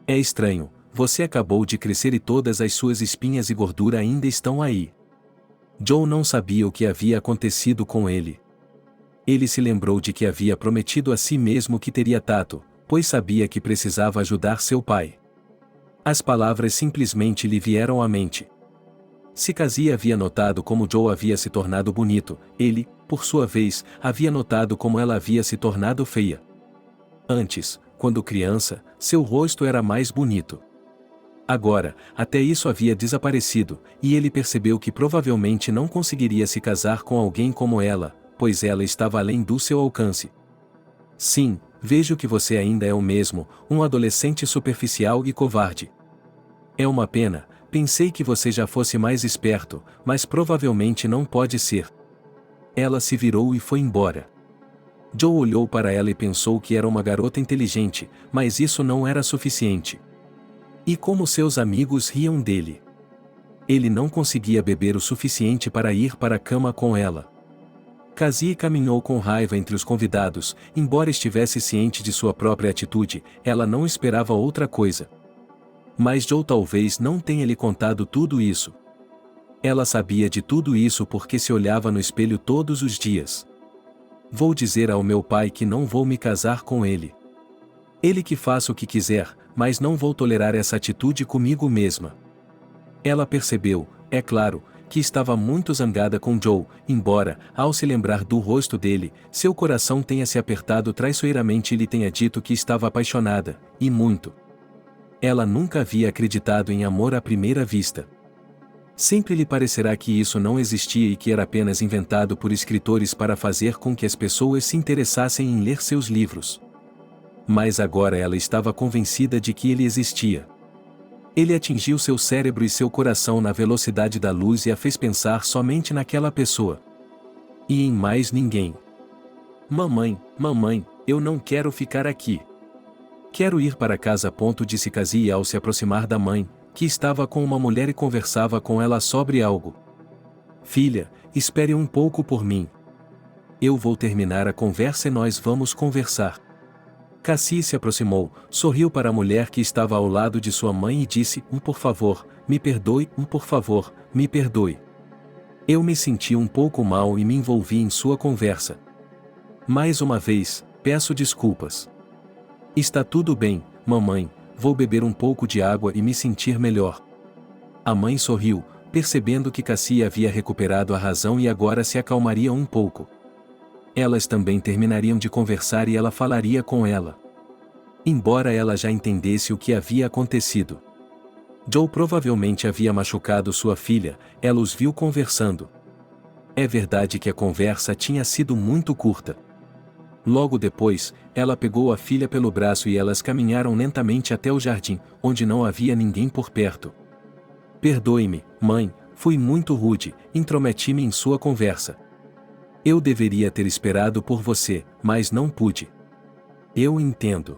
É estranho, você acabou de crescer e todas as suas espinhas e gordura ainda estão aí. Joe não sabia o que havia acontecido com ele. Ele se lembrou de que havia prometido a si mesmo que teria tato, pois sabia que precisava ajudar seu pai. As palavras simplesmente lhe vieram à mente. Se Cassie havia notado como Joe havia se tornado bonito, ele, por sua vez, havia notado como ela havia se tornado feia. Antes, quando criança, seu rosto era mais bonito. Agora, até isso havia desaparecido, e ele percebeu que provavelmente não conseguiria se casar com alguém como ela, pois ela estava além do seu alcance. Sim, vejo que você ainda é o mesmo, um adolescente superficial e covarde. É uma pena, pensei que você já fosse mais esperto, mas provavelmente não pode ser. Ela se virou e foi embora. Joe olhou para ela e pensou que era uma garota inteligente, mas isso não era suficiente. E como seus amigos riam dele. Ele não conseguia beber o suficiente para ir para a cama com ela. Cassie caminhou com raiva entre os convidados, embora estivesse ciente de sua própria atitude, ela não esperava outra coisa. Mas Joe talvez não tenha lhe contado tudo isso. Ela sabia de tudo isso porque se olhava no espelho todos os dias. Vou dizer ao meu pai que não vou me casar com ele. Ele que faça o que quiser, mas não vou tolerar essa atitude comigo mesma. Ela percebeu, é claro, que estava muito zangada com Joe, embora, ao se lembrar do rosto dele, seu coração tenha se apertado traiçoeiramente e lhe tenha dito que estava apaixonada, e muito. Ela nunca havia acreditado em amor à primeira vista. Sempre lhe parecerá que isso não existia e que era apenas inventado por escritores para fazer com que as pessoas se interessassem em ler seus livros. Mas agora ela estava convencida de que ele existia. Ele atingiu seu cérebro e seu coração na velocidade da luz e a fez pensar somente naquela pessoa. E em mais ninguém. Mamãe, eu não quero ficar aqui. Quero ir para casa. Disse Cassie ao se aproximar da mãe, que estava com uma mulher e conversava com ela sobre algo. Filha, espere um pouco por mim. Eu vou terminar a conversa e nós vamos conversar. Cassie se aproximou, sorriu para a mulher que estava ao lado de sua mãe e disse: por favor, me perdoe, por favor, me perdoe. Eu me senti um pouco mal e me envolvi em sua conversa. Mais uma vez, peço desculpas. Está tudo bem, mamãe, vou beber um pouco de água e me sentir melhor. A mãe sorriu, percebendo que Cassie havia recuperado a razão e agora se acalmaria um pouco. Elas também terminariam de conversar e ela falaria com ela. Embora ela já entendesse o que havia acontecido. Joe provavelmente havia machucado sua filha, ela os viu conversando. É verdade que a conversa tinha sido muito curta. Logo depois, ela pegou a filha pelo braço e elas caminharam lentamente até o jardim, onde não havia ninguém por perto. Perdoe-me, mãe, fui muito rude, intrometi-me em sua conversa. Eu deveria ter esperado por você, mas não pude. Eu entendo.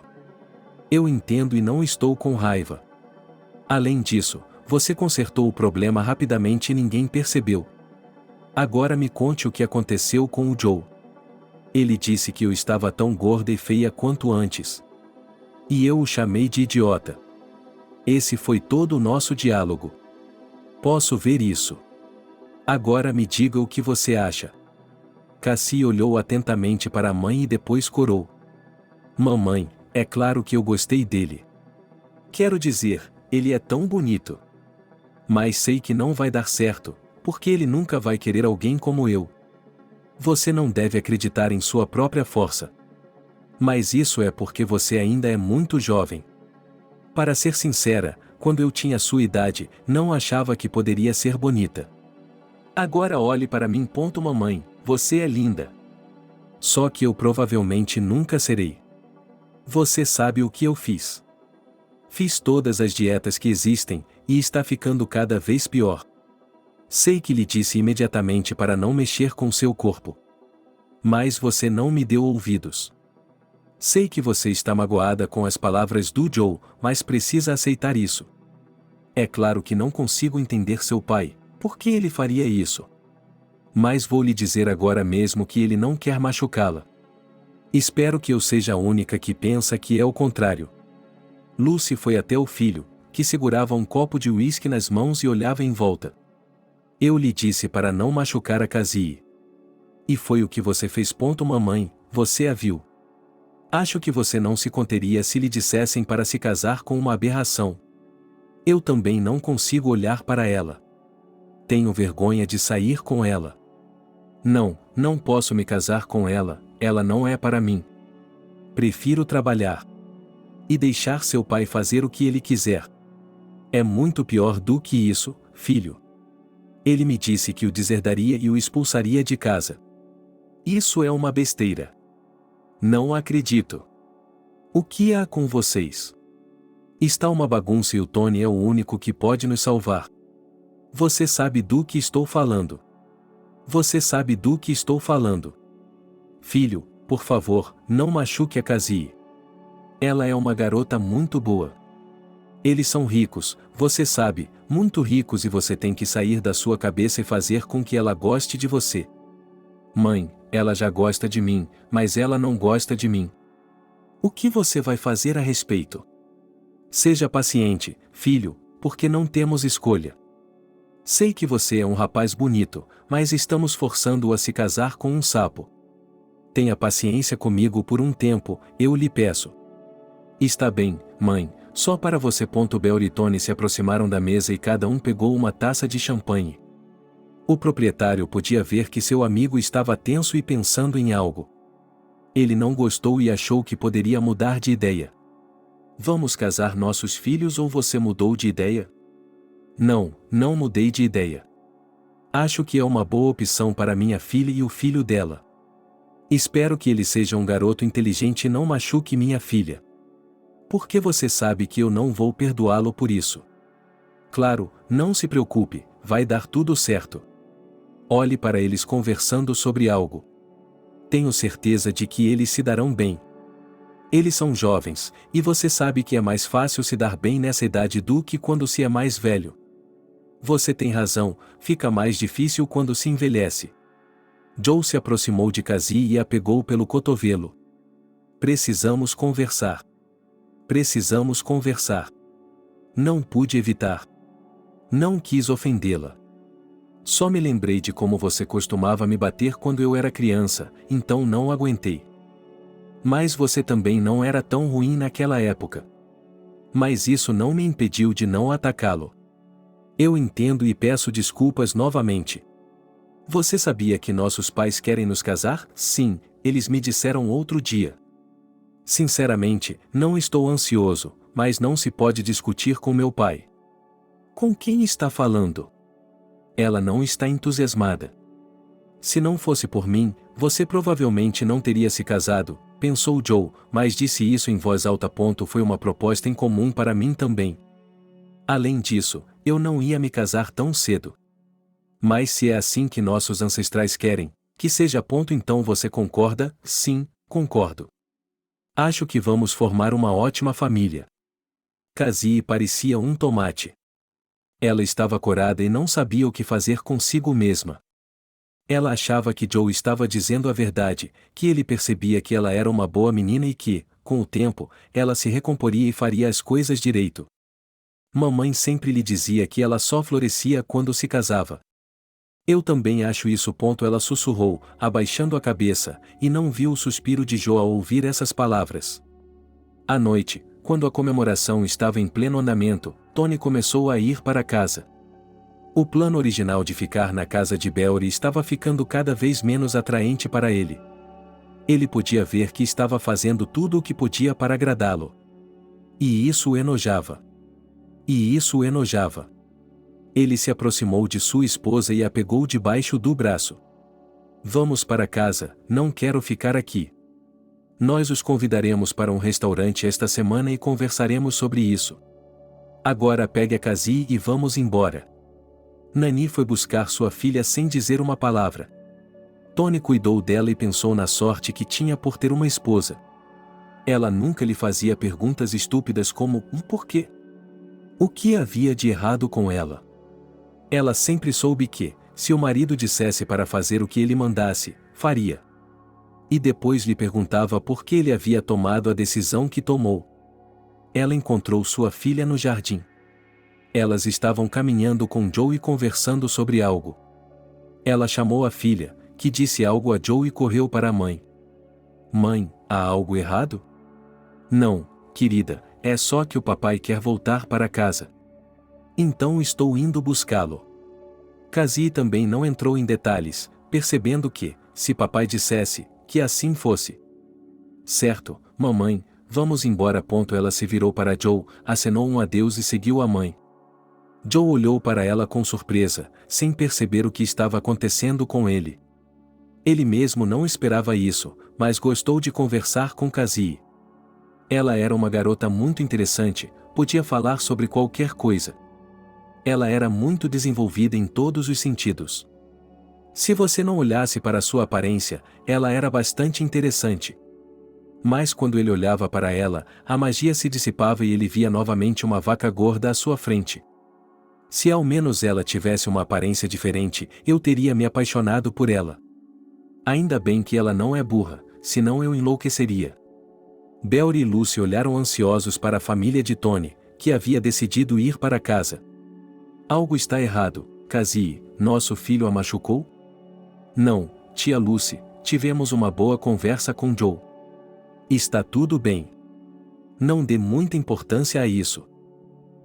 Eu entendo e não estou com raiva. Além disso, você consertou o problema rapidamente e ninguém percebeu. Agora me conte o que aconteceu com o Joe. Ele disse que eu estava tão gorda e feia quanto antes. E eu o chamei de idiota. Esse foi todo o nosso diálogo. Posso ver isso. Agora me diga o que você acha. Cassie olhou atentamente para a mãe e depois corou. Mamãe, é claro que eu gostei dele. Quero dizer, ele é tão bonito. Mas sei que não vai dar certo, porque ele nunca vai querer alguém como eu. Você não deve acreditar em sua própria força. Mas isso é porque você ainda é muito jovem. Para ser sincera, quando eu tinha sua idade, não achava que poderia ser bonita. Agora olhe para mim. Mamãe, você é linda. Só que eu provavelmente nunca serei. Você sabe o que eu fiz. Fiz todas as dietas que existem, e está ficando cada vez pior. Sei que lhe disse imediatamente para não mexer com seu corpo. Mas você não me deu ouvidos. Sei que você está magoada com as palavras do Joe, mas precisa aceitar isso. É claro que não consigo entender seu pai, por que ele faria isso? Mas vou lhe dizer agora mesmo que ele não quer machucá-la. Espero que eu seja a única que pensa que é o contrário. Lucy foi até o filho, que segurava um copo de uísque nas mãos e olhava em volta. Eu lhe disse para não machucar a Cassie. E foi o que você fez. Mamãe, você a viu. Acho que você não se conteria se lhe dissessem para se casar com uma aberração. Eu também não consigo olhar para ela. Tenho vergonha de sair com ela. Não posso me casar com ela, ela não é para mim. Prefiro trabalhar. E deixar seu pai fazer o que ele quiser. É muito pior do que isso, filho. Ele me disse que o deserdaria e o expulsaria de casa. Isso é uma besteira. Não acredito. O que há com vocês? Está uma bagunça e o Tony é o único que pode nos salvar. Você sabe do que estou falando. Você sabe do que estou falando. Filho, por favor, não machuque a Cassie. Ela é uma garota muito boa. Eles são ricos, você sabe, muito ricos, e você tem que sair da sua cabeça e fazer com que ela goste de você. Mãe, ela já gosta de mim, mas ela não gosta de mim. O que você vai fazer a respeito? Seja paciente, filho, porque não temos escolha. Sei que você é um rapaz bonito, mas estamos forçando-o a se casar com um sapo. Tenha paciência comigo por um tempo, eu lhe peço. Está bem, mãe, só para você. Belle e Tony se aproximaram da mesa e cada um pegou uma taça de champanhe. O proprietário podia ver que seu amigo estava tenso e pensando em algo. Ele não gostou e achou que poderia mudar de ideia. Vamos casar nossos filhos ou você mudou de ideia? Não mudei de ideia. Acho que é uma boa opção para minha filha e o filho dela. Espero que ele seja um garoto inteligente e não machuque minha filha. Porque você sabe que eu não vou perdoá-lo por isso. Claro, não se preocupe, vai dar tudo certo. Olhe para eles conversando sobre algo. Tenho certeza de que eles se darão bem. Eles são jovens, e você sabe que é mais fácil se dar bem nessa idade do que quando se é mais velho. Você tem razão, fica mais difícil quando se envelhece. Joe se aproximou de Cassie e a pegou pelo cotovelo. Precisamos conversar. Precisamos conversar. Não pude evitar. Não quis ofendê-la. Só me lembrei de como você costumava me bater quando eu era criança, então não aguentei. Mas você também não era tão ruim naquela época. Mas isso não me impediu de não atacá-lo. Eu entendo e peço desculpas novamente. Você sabia que nossos pais querem nos casar? Sim, eles me disseram outro dia. Sinceramente, não estou ansioso, mas não se pode discutir com meu pai. Com quem está falando? Ela não está entusiasmada. Se não fosse por mim, você provavelmente não teria se casado, pensou Joe, mas disse isso em voz alta. Foi uma proposta incomum para mim também. Além disso, eu não ia me casar tão cedo. Mas se é assim que nossos ancestrais querem, que seja. Então você concorda? Sim, concordo. Acho que vamos formar uma ótima família. Cassie parecia um tomate. Ela estava corada e não sabia o que fazer consigo mesma. Ela achava que Joe estava dizendo a verdade, que ele percebia que ela era uma boa menina e que, com o tempo, ela se recomporia e faria as coisas direito. Mamãe sempre lhe dizia que ela só florescia quando se casava. Eu também acho isso. Ela sussurrou, abaixando a cabeça, e não viu o suspiro de Joe ao ouvir essas palavras. À noite, quando a comemoração estava em pleno andamento, Tony começou a ir para casa. O plano original de ficar na casa de Belle estava ficando cada vez menos atraente para ele. Ele podia ver que estava fazendo tudo o que podia para agradá-lo. E isso o enojava. Ele se aproximou de sua esposa e a pegou debaixo do braço. Vamos para casa, não quero ficar aqui. Nós os convidaremos para um restaurante esta semana e conversaremos sobre isso. Agora pegue a Cassie e vamos embora. Nani foi buscar sua filha sem dizer uma palavra. Tony cuidou dela e pensou na sorte que tinha por ter uma esposa. Ela nunca lhe fazia perguntas estúpidas como por quê? O que havia de errado com ela? Ela sempre soube que, se o marido dissesse para fazer o que ele mandasse, faria. E depois lhe perguntava por que ele havia tomado a decisão que tomou. Ela encontrou sua filha no jardim. Elas estavam caminhando com Joe e conversando sobre algo. Ela chamou a filha, que disse algo a Joe e correu para a mãe. Mãe, há algo errado? Não, querida, é só que o papai quer voltar para casa. Então estou indo buscá-lo. Cassie também não entrou em detalhes, percebendo que, se papai dissesse, que assim fosse. Certo, mamãe, vamos embora. Ela se virou para Joe, acenou um adeus e seguiu a mãe. Joe olhou para ela com surpresa, sem perceber o que estava acontecendo com ele. Ele mesmo não esperava isso, mas gostou de conversar com Cassie. Ela era uma garota muito interessante, podia falar sobre qualquer coisa. Ela era muito desenvolvida em todos os sentidos. Se você não olhasse para sua aparência, ela era bastante interessante. Mas quando ele olhava para ela, a magia se dissipava e ele via novamente uma vaca gorda à sua frente. Se ao menos ela tivesse uma aparência diferente, eu teria me apaixonado por ela. Ainda bem que ela não é burra, senão eu enlouqueceria. Belry e Lucy olharam ansiosos para a família de Tony, que havia decidido ir para casa. Algo está errado, Cassie, nosso filho a machucou? Não, tia Lucy, tivemos uma boa conversa com Joe. Está tudo bem. Não dê muita importância a isso.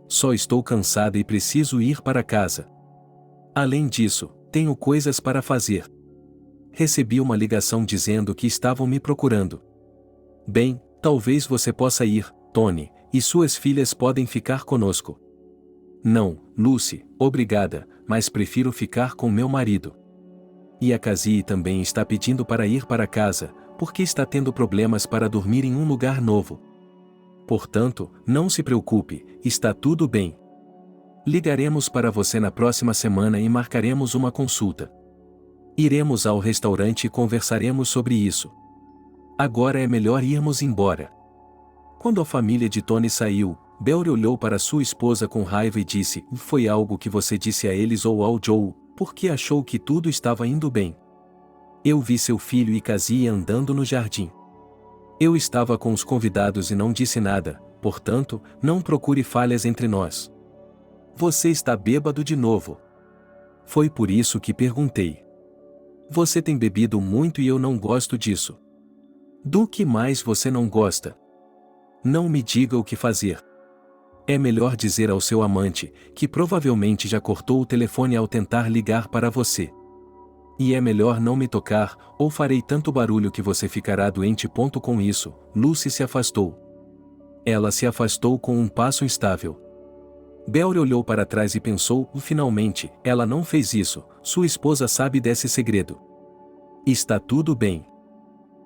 Só estou cansada e preciso ir para casa. Além disso, tenho coisas para fazer. Recebi uma ligação dizendo que estavam me procurando. Bem, talvez você possa ir, Tony, e suas filhas podem ficar conosco. Não, Lucy, obrigada, mas prefiro ficar com meu marido. E a Cassie também está pedindo para ir para casa, porque está tendo problemas para dormir em um lugar novo. Portanto, não se preocupe, está tudo bem. Ligaremos para você na próxima semana e marcaremos uma consulta. Iremos ao restaurante e conversaremos sobre isso. Agora é melhor irmos embora. Quando a família de Tony saiu, Belry olhou para sua esposa com raiva e disse: Foi algo que você disse a eles ou ao Joe, porque achou que tudo estava indo bem. Eu vi seu filho e Cassie andando no jardim. Eu estava com os convidados e não disse nada, portanto, não procure falhas entre nós. Você está bêbado de novo. Foi por isso que perguntei. Você tem bebido muito e eu não gosto disso. Do que mais você não gosta? Não me diga o que fazer. É melhor dizer ao seu amante, que provavelmente já cortou o telefone ao tentar ligar para você. E é melhor não me tocar, ou farei tanto barulho que você ficará doente. Com isso, Lucy se afastou. Ela se afastou com um passo instável. Belry olhou para trás e pensou: finalmente, ela não fez isso, sua esposa sabe desse segredo. Está tudo bem.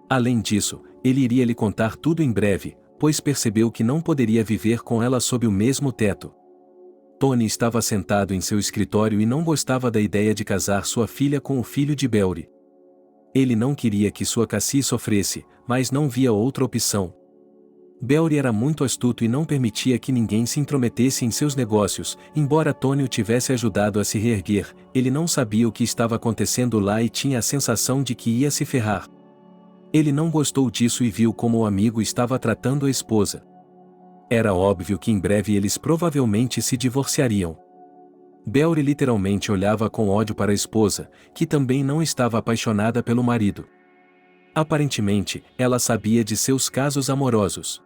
Além disso, ele iria lhe contar tudo em breve, pois percebeu que não poderia viver com ela sob o mesmo teto. Tony estava sentado em seu escritório e não gostava da ideia de casar sua filha com o filho de Belry. Ele não queria que sua Cassie sofresse, mas não via outra opção. Belry era muito astuto e não permitia que ninguém se intrometesse em seus negócios. Embora Tony o tivesse ajudado a se reerguer, ele não sabia o que estava acontecendo lá e tinha a sensação de que ia se ferrar. Ele não gostou disso e viu como o amigo estava tratando a esposa. Era óbvio que em breve eles provavelmente se divorciariam. Belry literalmente olhava com ódio para a esposa, que também não estava apaixonada pelo marido. Aparentemente, ela sabia de seus casos amorosos.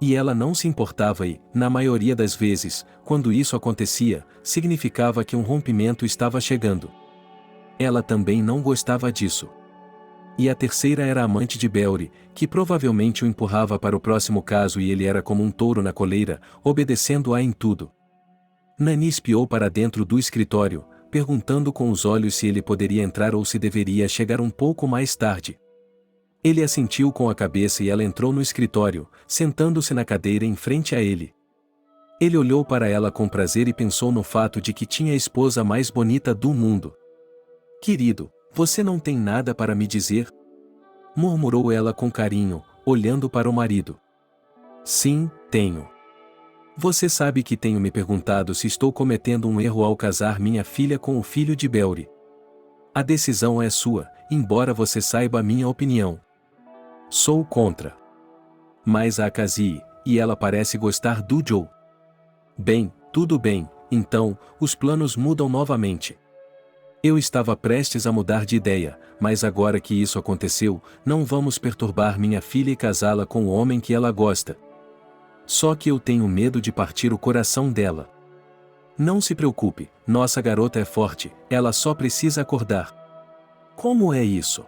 E ela não se importava e, na maioria das vezes, quando isso acontecia, significava que um rompimento estava chegando. Ela também não gostava disso. E a terceira era a amante de Belry, que provavelmente o empurrava para o próximo caso e ele era como um touro na coleira, obedecendo-a em tudo. Nani espiou para dentro do escritório, perguntando com os olhos se ele poderia entrar ou se deveria chegar um pouco mais tarde. Ele assentiu com a cabeça e ela entrou no escritório, sentando-se na cadeira em frente a ele. Ele olhou para ela com prazer e pensou no fato de que tinha a esposa mais bonita do mundo. Querido, você não tem nada para me dizer? Murmurou ela com carinho, olhando para o marido. Sim, tenho. Você sabe que tenho me perguntado se estou cometendo um erro ao casar minha filha com o filho de Belry. A decisão é sua, embora você saiba a minha opinião. Sou contra. Mas a Cassie, e ela parece gostar do Joe. Bem, tudo bem, então, os planos mudam novamente. Eu estava prestes a mudar de ideia, mas agora que isso aconteceu, não vamos perturbar minha filha e casá-la com o homem que ela gosta. Só que eu tenho medo de partir o coração dela. Não se preocupe, nossa garota é forte, ela só precisa acordar. Como é isso?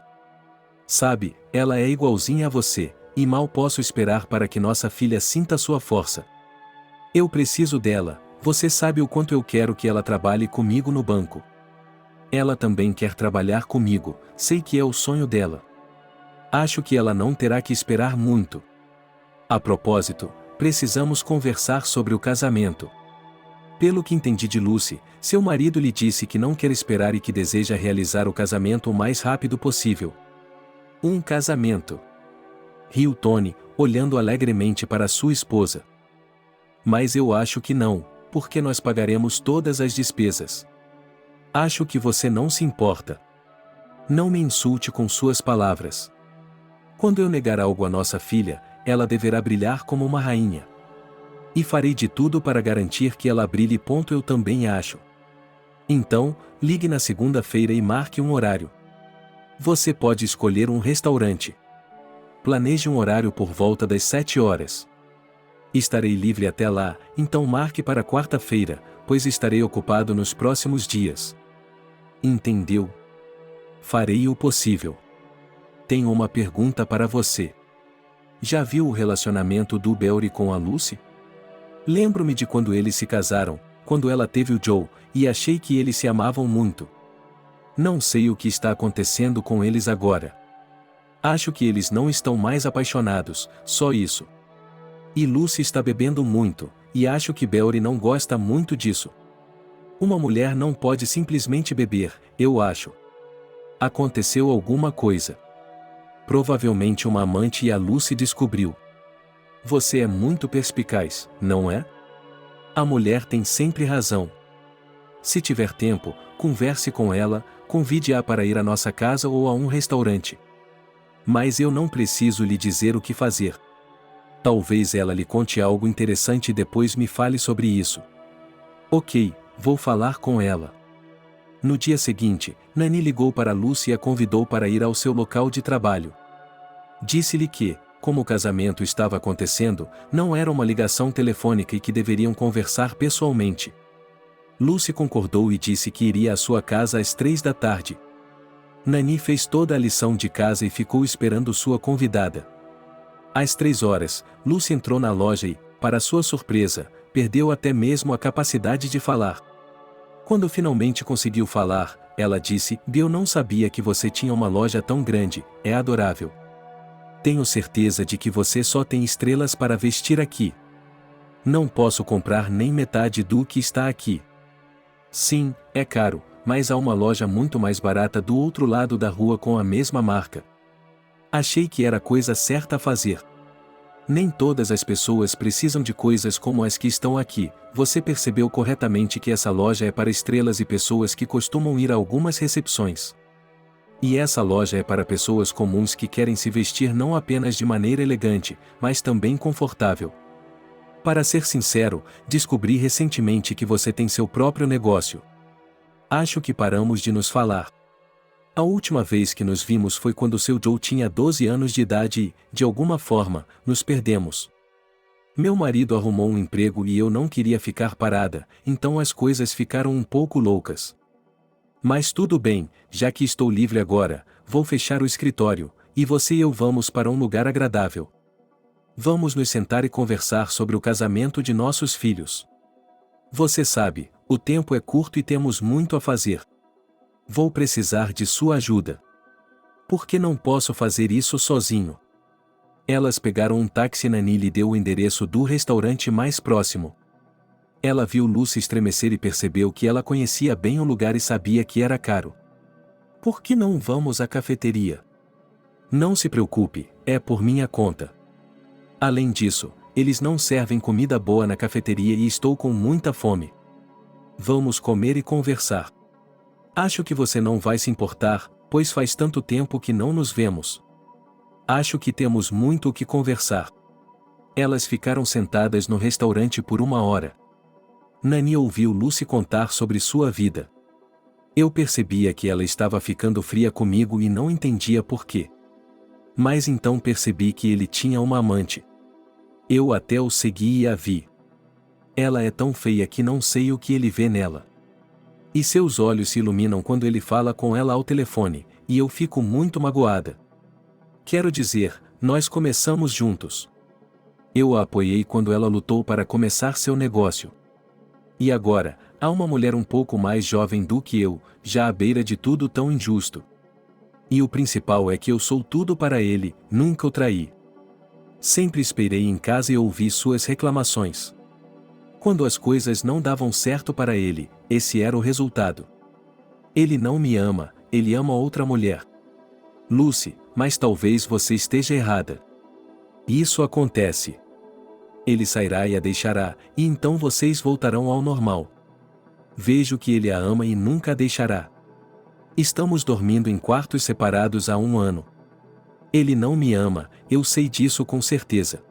Sabe, ela é igualzinha a você, e mal posso esperar para que nossa filha sinta sua força. Eu preciso dela, você sabe o quanto eu quero que ela trabalhe comigo no banco. Ela também quer trabalhar comigo, sei que é o sonho dela. Acho que ela não terá que esperar muito. A propósito, precisamos conversar sobre o casamento. Pelo que entendi de Lucy, seu marido lhe disse que não quer esperar e que deseja realizar o casamento o mais rápido possível. Um casamento. Riu Tony, olhando alegremente para sua esposa. Mas eu acho que não, porque nós pagaremos todas as despesas. Acho que você não se importa. Não me insulte com suas palavras. Quando eu negar algo à nossa filha, ela deverá brilhar como uma rainha. E farei de tudo para garantir que ela brilhe. Eu também acho. Então, ligue na segunda-feira e marque um horário. Você pode escolher um restaurante. Planeje um horário por volta das 7 horas. Estarei livre até lá, então marque para quarta-feira, pois estarei ocupado nos próximos dias. Entendeu? Farei o possível. Tenho uma pergunta para você. Já viu o relacionamento do Beori com a Lucy? Lembro-me de quando eles se casaram, quando ela teve o Joe, e achei que eles se amavam muito. Não sei o que está acontecendo com eles agora. Acho que eles não estão mais apaixonados, só isso. E Lucy está bebendo muito, e acho que Beori não gosta muito disso. Uma mulher não pode simplesmente beber, eu acho. Aconteceu alguma coisa. Provavelmente uma amante e a Lucy descobriu. Você é muito perspicaz, não é? A mulher tem sempre razão. Se tiver tempo, converse com ela, convide-a para ir à nossa casa ou a um restaurante. Mas eu não preciso lhe dizer o que fazer. Talvez ela lhe conte algo interessante e depois me fale sobre isso. Ok, vou falar com ela. No dia seguinte, Nani ligou para Lucy e a convidou para ir ao seu local de trabalho. Disse-lhe que, como o casamento estava acontecendo, não era uma ligação telefônica e que deveriam conversar pessoalmente. Lucy concordou e disse que iria à sua casa às 3 da tarde. Nani fez toda a lição de casa e ficou esperando sua convidada. Às 3 horas, Lucy entrou na loja e, para sua surpresa, perdeu até mesmo a capacidade de falar. Quando finalmente conseguiu falar, ela disse: "Eu não sabia que você tinha uma loja tão grande, é adorável. Tenho certeza de que você só tem estrelas para vestir aqui. Não posso comprar nem metade do que está aqui. Sim, é caro, mas há uma loja muito mais barata do outro lado da rua com a mesma marca. Achei que era a coisa certa a fazer. Nem todas as pessoas precisam de coisas como as que estão aqui. Você percebeu corretamente que essa loja é para estrelas e pessoas que costumam ir a algumas recepções. E essa loja é para pessoas comuns que querem se vestir não apenas de maneira elegante, mas também confortável. Para ser sincero, descobri recentemente que você tem seu próprio negócio. Acho que paramos de nos falar. A última vez que nos vimos foi quando seu Joe tinha 12 anos de idade e, de alguma forma, nos perdemos. Meu marido arrumou um emprego e eu não queria ficar parada, então as coisas ficaram um pouco loucas. Mas tudo bem, já que estou livre agora, vou fechar o escritório, e você e eu vamos para um lugar agradável. Vamos nos sentar e conversar sobre o casamento de nossos filhos. Você sabe, o tempo é curto e temos muito a fazer. Vou precisar de sua ajuda. Por que não posso fazer isso sozinho? Elas pegaram um táxi e Nani lhe deu o endereço do restaurante mais próximo. Ela viu Lucy estremecer e percebeu que ela conhecia bem o lugar e sabia que era caro. Por que não vamos à cafeteria? Não se preocupe, é por minha conta. Além disso, eles não servem comida boa na cafeteria e estou com muita fome. Vamos comer e conversar. Acho que você não vai se importar, pois faz tanto tempo que não nos vemos. Acho que temos muito o que conversar. Elas ficaram sentadas no restaurante por 1 hora. Nani ouviu Lucy contar sobre sua vida. Eu percebia que ela estava ficando fria comigo e não entendia por quê. Mas então percebi que ele tinha uma amante. Eu até o segui e a vi. Ela é tão feia que não sei o que ele vê nela. E seus olhos se iluminam quando ele fala com ela ao telefone, e eu fico muito magoada. Quero dizer, nós começamos juntos. Eu a apoiei quando ela lutou para começar seu negócio. E agora, há uma mulher um pouco mais jovem do que eu, já à beira de tudo tão injusto. E o principal é que eu sou tudo para ele, nunca o traí. Sempre esperei em casa e ouvi suas reclamações. Quando as coisas não davam certo para ele, esse era o resultado. Ele não me ama, ele ama outra mulher. Lucy, mas talvez você esteja errada. Isso acontece. Ele sairá e a deixará, e então vocês voltarão ao normal. Vejo que ele a ama e nunca a deixará. Estamos dormindo em quartos separados há 1 ano. Ele não me ama, eu sei disso com certeza.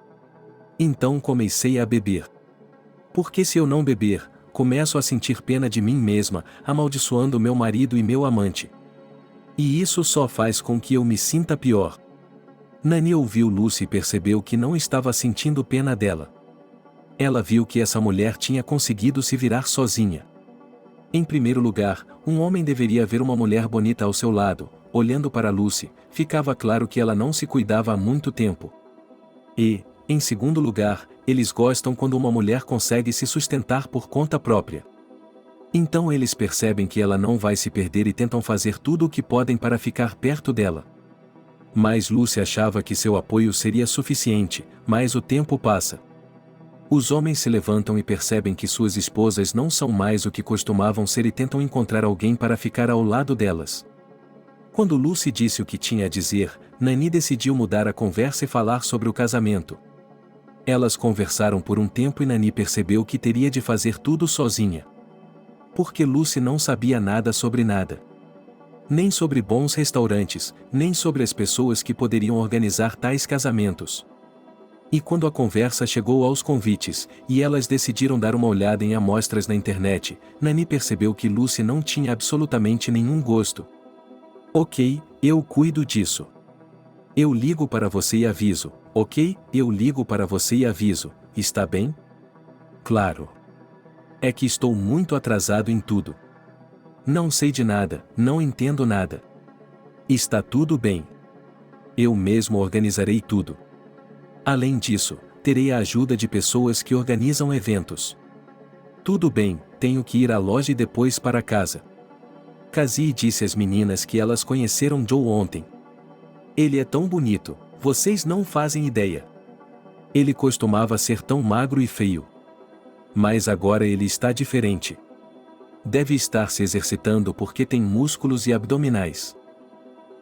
Então comecei a beber. Porque se eu não beber, começo a sentir pena de mim mesma, amaldiçoando meu marido e meu amante. E isso só faz com que eu me sinta pior. Nani ouviu Lucy e percebeu que não estava sentindo pena dela. Ela viu que essa mulher tinha conseguido se virar sozinha. Em primeiro lugar, um homem deveria ver uma mulher bonita ao seu lado. Olhando para Lucy, ficava claro que ela não se cuidava há muito tempo. E, em segundo lugar, eles gostam quando uma mulher consegue se sustentar por conta própria. Então eles percebem que ela não vai se perder e tentam fazer tudo o que podem para ficar perto dela. Mas Lucy achava que seu apoio seria suficiente, mas o tempo passa. Os homens se levantam e percebem que suas esposas não são mais o que costumavam ser e tentam encontrar alguém para ficar ao lado delas. Quando Lucy disse o que tinha a dizer, Nani decidiu mudar a conversa e falar sobre o casamento. Elas conversaram por um tempo e Nani percebeu que teria de fazer tudo sozinha. Porque Lucy não sabia nada sobre nada. Nem sobre bons restaurantes, nem sobre as pessoas que poderiam organizar tais casamentos. E quando a conversa chegou aos convites, e elas decidiram dar uma olhada em amostras na internet, Nani percebeu que Lucy não tinha absolutamente nenhum gosto. Ok, eu cuido disso. Eu ligo para você e aviso, ok? Eu ligo para você e aviso, está bem? Claro. É que estou muito atrasado em tudo. Não sei de nada, não entendo nada. Está tudo bem. Eu mesmo organizarei tudo. Além disso, terei a ajuda de pessoas que organizam eventos. Tudo bem, tenho que ir à loja e depois para casa. Cassie disse às meninas que elas conheceram Joe ontem. Ele é tão bonito, vocês não fazem ideia. Ele costumava ser tão magro e feio. Mas agora ele está diferente. Deve estar se exercitando porque tem músculos e abdominais.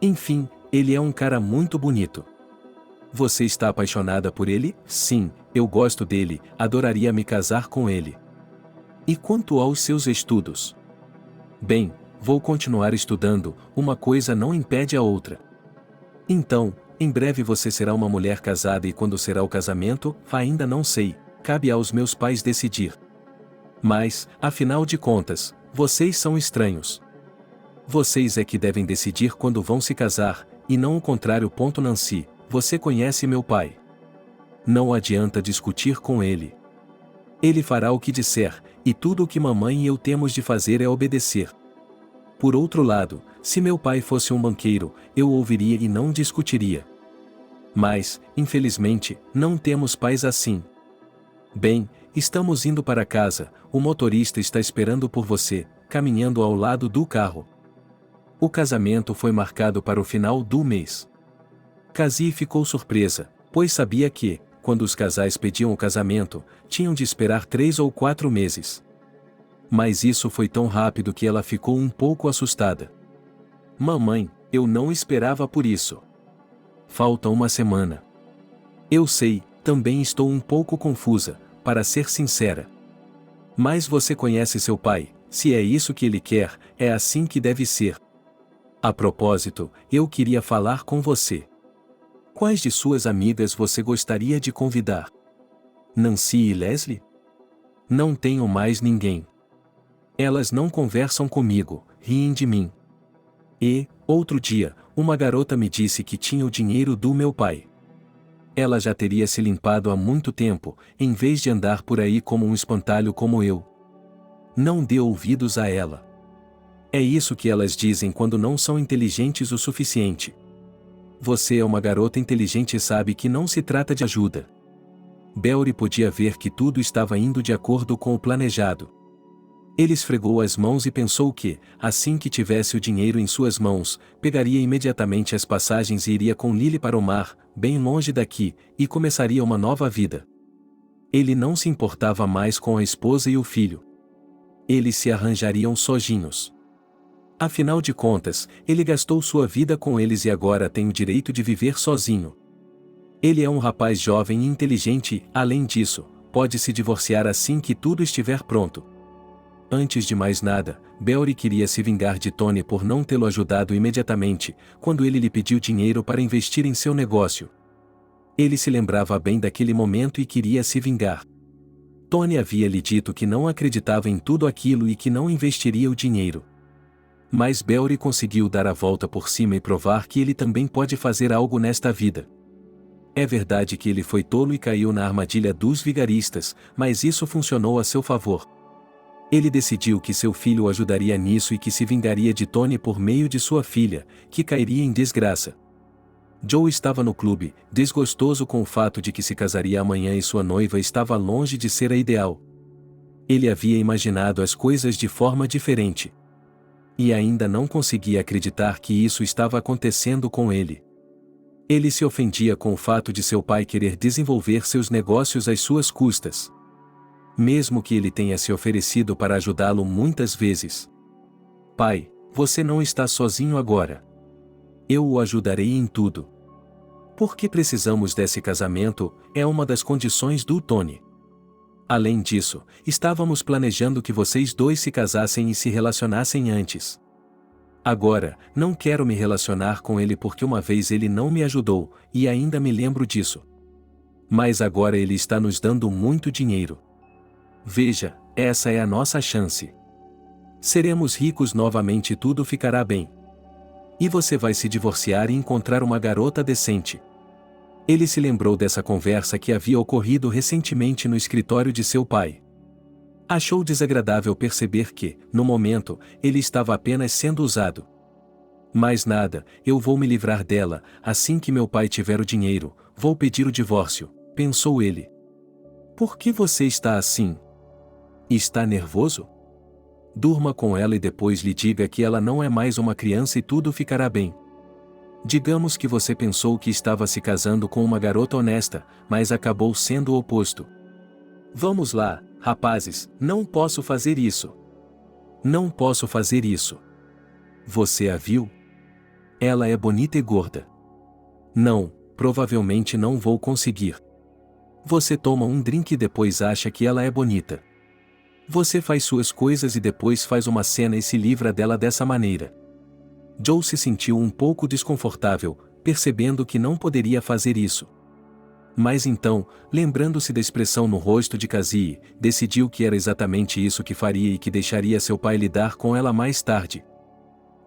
Enfim, ele é um cara muito bonito. Você está apaixonada por ele? Sim, eu gosto dele, adoraria me casar com ele. E quanto aos seus estudos? Bem, vou continuar estudando, uma coisa não impede a outra. Então, em breve você será uma mulher casada e quando será o casamento, ainda não sei, cabe aos meus pais decidir. Mas, afinal de contas, vocês são estranhos. Vocês é que devem decidir quando vão se casar, e não o contrário. Nancy, você conhece meu pai. Não adianta discutir com ele. Ele fará o que disser, e tudo o que mamãe e eu temos de fazer é obedecer. Por outro lado, se meu pai fosse um banqueiro, eu ouviria e não discutiria. Mas, infelizmente, não temos pais assim. Bem, estamos indo para casa, o motorista está esperando por você, caminhando ao lado do carro. O casamento foi marcado para o final do mês. Cassie ficou surpresa, pois sabia que, quando os casais pediam o casamento, tinham de esperar 3 ou 4 meses. Mas isso foi tão rápido que ela ficou um pouco assustada. Mamãe, eu não esperava por isso. Falta uma semana. Eu sei, também estou um pouco confusa, para ser sincera. Mas você conhece seu pai, Se é isso que ele quer, é assim que deve ser. A propósito, eu queria falar com você. Quais de suas amigas você gostaria de convidar? Nancy e Leslie? Não tenho mais ninguém. Elas não conversam comigo, riem de mim. E, outro dia, uma garota me disse que tinha o dinheiro do meu pai. Ela já teria se limpado há muito tempo, em vez de andar por aí como um espantalho como eu. Não dê ouvidos a ela. É isso que elas dizem quando não são inteligentes o suficiente. Você é uma garota inteligente e sabe que não se trata de ajuda. Beori podia ver que tudo estava indo de acordo com o planejado. Ele esfregou as mãos e pensou que, assim que tivesse o dinheiro em suas mãos, pegaria imediatamente as passagens e iria com Lily para o mar, bem longe daqui, e começaria uma nova vida. Ele não se importava mais com a esposa e o filho. Eles se arranjariam sozinhos. Afinal de contas, ele gastou sua vida com eles e agora tem o direito de viver sozinho. Ele é um rapaz jovem e inteligente e, além disso, pode se divorciar assim que tudo estiver pronto. Antes de mais nada, Beori queria se vingar de Tony por não tê-lo ajudado imediatamente, quando ele lhe pediu dinheiro para investir em seu negócio. Ele se lembrava bem daquele momento e queria se vingar. Tony havia lhe dito que não acreditava em tudo aquilo e que não investiria o dinheiro. Mas Beori conseguiu dar a volta por cima e provar que ele também pode fazer algo nesta vida. É verdade que ele foi tolo e caiu na armadilha dos vigaristas, mas isso funcionou a seu favor. Ele decidiu que seu filho o ajudaria nisso e que se vingaria de Tony por meio de sua filha, que cairia em desgraça. Joe estava no clube, desgostoso com o fato de que se casaria amanhã e sua noiva estava longe de ser a ideal. Ele havia imaginado as coisas de forma diferente. E ainda não conseguia acreditar que isso estava acontecendo com ele. Ele se ofendia com o fato de seu pai querer desenvolver seus negócios às suas custas. Mesmo que ele tenha se oferecido para ajudá-lo muitas vezes. Pai, você não está sozinho agora. Eu o ajudarei em tudo. Por que precisamos desse casamento, é uma das condições do Tony. Além disso, estávamos planejando que vocês dois se casassem e se relacionassem antes. Agora, não quero me relacionar com ele porque uma vez ele não me ajudou, e ainda me lembro disso. Mas agora ele está nos dando muito dinheiro. Veja, essa é a nossa chance. Seremos ricos novamente e tudo ficará bem. E você vai se divorciar e encontrar uma garota decente. Ele se lembrou dessa conversa que havia ocorrido recentemente no escritório de seu pai. Achou desagradável perceber que, no momento, ele estava apenas sendo usado. Mais nada, eu vou me livrar dela, assim que meu pai tiver o dinheiro, vou pedir o divórcio, pensou ele. Por que você está assim? Está nervoso? Durma com ela e depois lhe diga que ela não é mais uma criança e tudo ficará bem. Digamos que você pensou que estava se casando com uma garota honesta, mas acabou sendo o oposto. Vamos lá, rapazes, não posso fazer isso. Não posso fazer isso. Você a viu? Ela é bonita e gorda. Não, provavelmente não vou conseguir. Você toma um drink e depois acha que ela é bonita. Você faz suas coisas e depois faz uma cena e se livra dela dessa maneira. Joe se sentiu um pouco desconfortável, percebendo que não poderia fazer isso. Mas então, lembrando-se da expressão no rosto de Cassie, decidiu que era exatamente isso que faria e que deixaria seu pai lidar com ela mais tarde.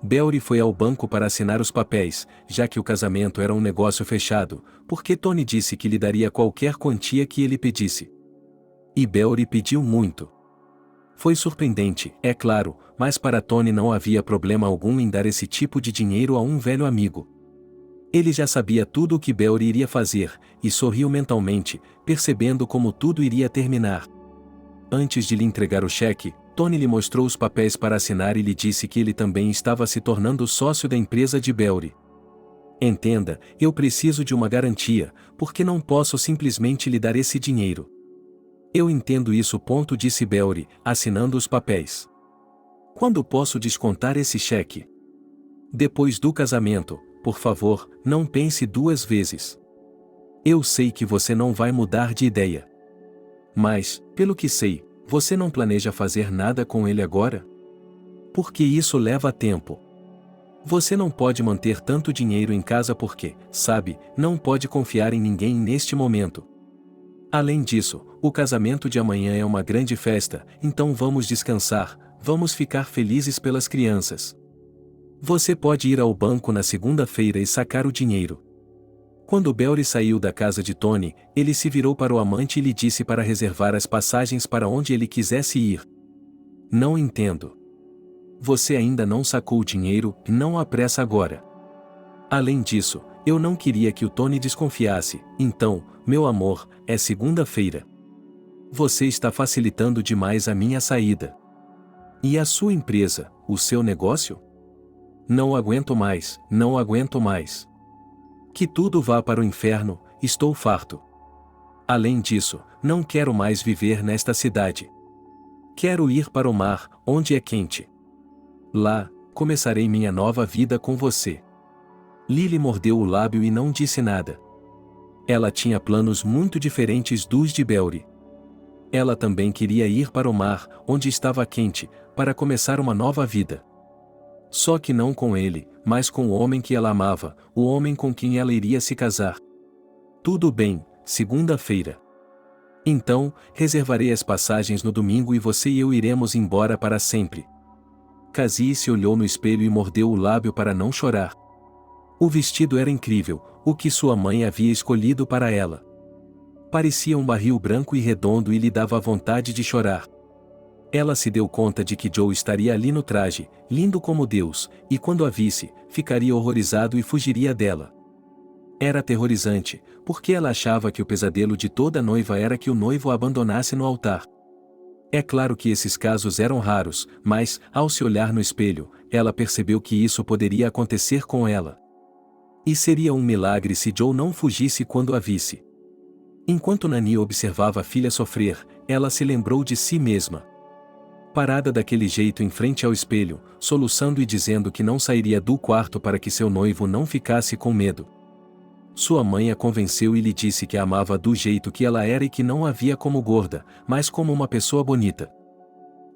Beori foi ao banco para assinar os papéis, já que o casamento era um negócio fechado, porque Tony disse que lhe daria qualquer quantia que ele pedisse. E Beori pediu muito. Foi surpreendente, é claro, mas para Tony não havia problema algum em dar esse tipo de dinheiro a um velho amigo. Ele já sabia tudo o que Beori iria fazer, e sorriu mentalmente, percebendo como tudo iria terminar. Antes de lhe entregar o cheque, Tony lhe mostrou os papéis para assinar e lhe disse que ele também estava se tornando sócio da empresa de Beori. Entenda, eu preciso de uma garantia, porque não posso simplesmente lhe dar esse dinheiro. Eu entendo isso, disse Beori, assinando os papéis. Quando posso descontar esse cheque? Depois do casamento, por favor, não pense duas vezes. Eu sei que você não vai mudar de ideia. Mas, pelo que sei, você não planeja fazer nada com ele agora? Porque isso leva tempo. Você não pode manter tanto dinheiro em casa porque, sabe, não pode confiar em ninguém neste momento. Além disso, o casamento de amanhã é uma grande festa, então vamos descansar, vamos ficar felizes pelas crianças. Você pode ir ao banco na segunda-feira e sacar o dinheiro. Quando Belry saiu da casa de Tony, ele se virou para o amante e lhe disse para reservar as passagens para onde ele quisesse ir. Não entendo. Você ainda não sacou o dinheiro, não apressa agora. Além disso, eu não queria que o Tony desconfiasse, então, meu amor, é segunda-feira. Você está facilitando demais a minha saída. E a sua empresa, o seu negócio? Não aguento mais, não aguento mais. Que tudo vá para o inferno, estou farto. Além disso, não quero mais viver nesta cidade. Quero ir para o mar, onde é quente. Lá, começarei minha nova vida com você. Lily mordeu o lábio e não disse nada. Ela tinha planos muito diferentes dos de Belry. Ela também queria ir para o mar, onde estava quente, para começar uma nova vida. Só que não com ele, mas com o homem que ela amava, o homem com quem ela iria se casar. Tudo bem, segunda-feira. Então, reservarei as passagens no domingo e você e eu iremos embora para sempre. Cassie se olhou no espelho e mordeu o lábio para não chorar. O vestido era incrível, o que sua mãe havia escolhido para ela. Parecia um barril branco e redondo e lhe dava vontade de chorar. Ela se deu conta de que Joe estaria ali no traje, lindo como Deus, e quando a visse, ficaria horrorizado e fugiria dela. Era aterrorizante, porque ela achava que o pesadelo de toda noiva era que o noivo a abandonasse no altar. É claro que esses casos eram raros, mas, ao se olhar no espelho, ela percebeu que isso poderia acontecer com ela. E seria um milagre se Joe não fugisse quando a visse. Enquanto Nani observava a filha sofrer, ela se lembrou de si mesma. Parada daquele jeito em frente ao espelho, soluçando e dizendo que não sairia do quarto para que seu noivo não ficasse com medo. Sua mãe a convenceu e lhe disse que a amava do jeito que ela era e que não a via como gorda, mas como uma pessoa bonita.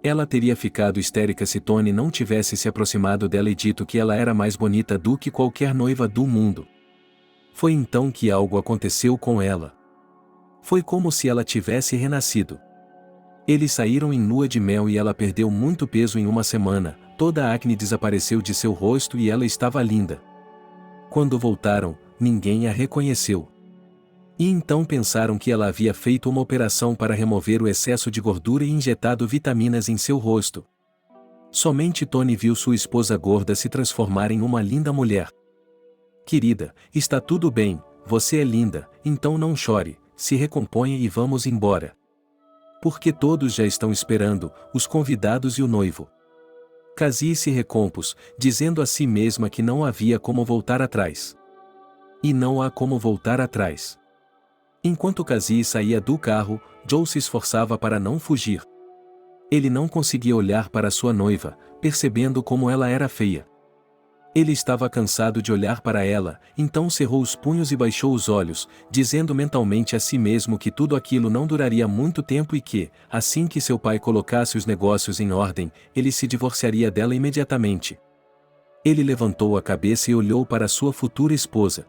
Ela teria ficado histérica se Tony não tivesse se aproximado dela e dito que ela era mais bonita do que qualquer noiva do mundo. Foi então que algo aconteceu com ela. Foi como se ela tivesse renascido. Eles saíram em lua de mel e ela perdeu muito peso em uma semana, toda a acne desapareceu de seu rosto e ela estava linda. Quando voltaram, ninguém a reconheceu. E então pensaram que ela havia feito uma operação para remover o excesso de gordura e injetado vitaminas em seu rosto. Somente Tony viu sua esposa gorda se transformar em uma linda mulher. Querida, está tudo bem, você é linda, então não chore, se recomponha e vamos embora. Porque todos já estão esperando, os convidados e o noivo. Cassie se recompôs, dizendo a si mesma que não havia como voltar atrás. E não há como voltar atrás. Enquanto Cassie saía do carro, Joe se esforçava para não fugir. Ele não conseguia olhar para sua noiva, percebendo como ela era feia. Ele estava cansado de olhar para ela, então cerrou os punhos e baixou os olhos, dizendo mentalmente a si mesmo que tudo aquilo não duraria muito tempo e que, assim que seu pai colocasse os negócios em ordem, ele se divorciaria dela imediatamente. Ele levantou a cabeça e olhou para sua futura esposa.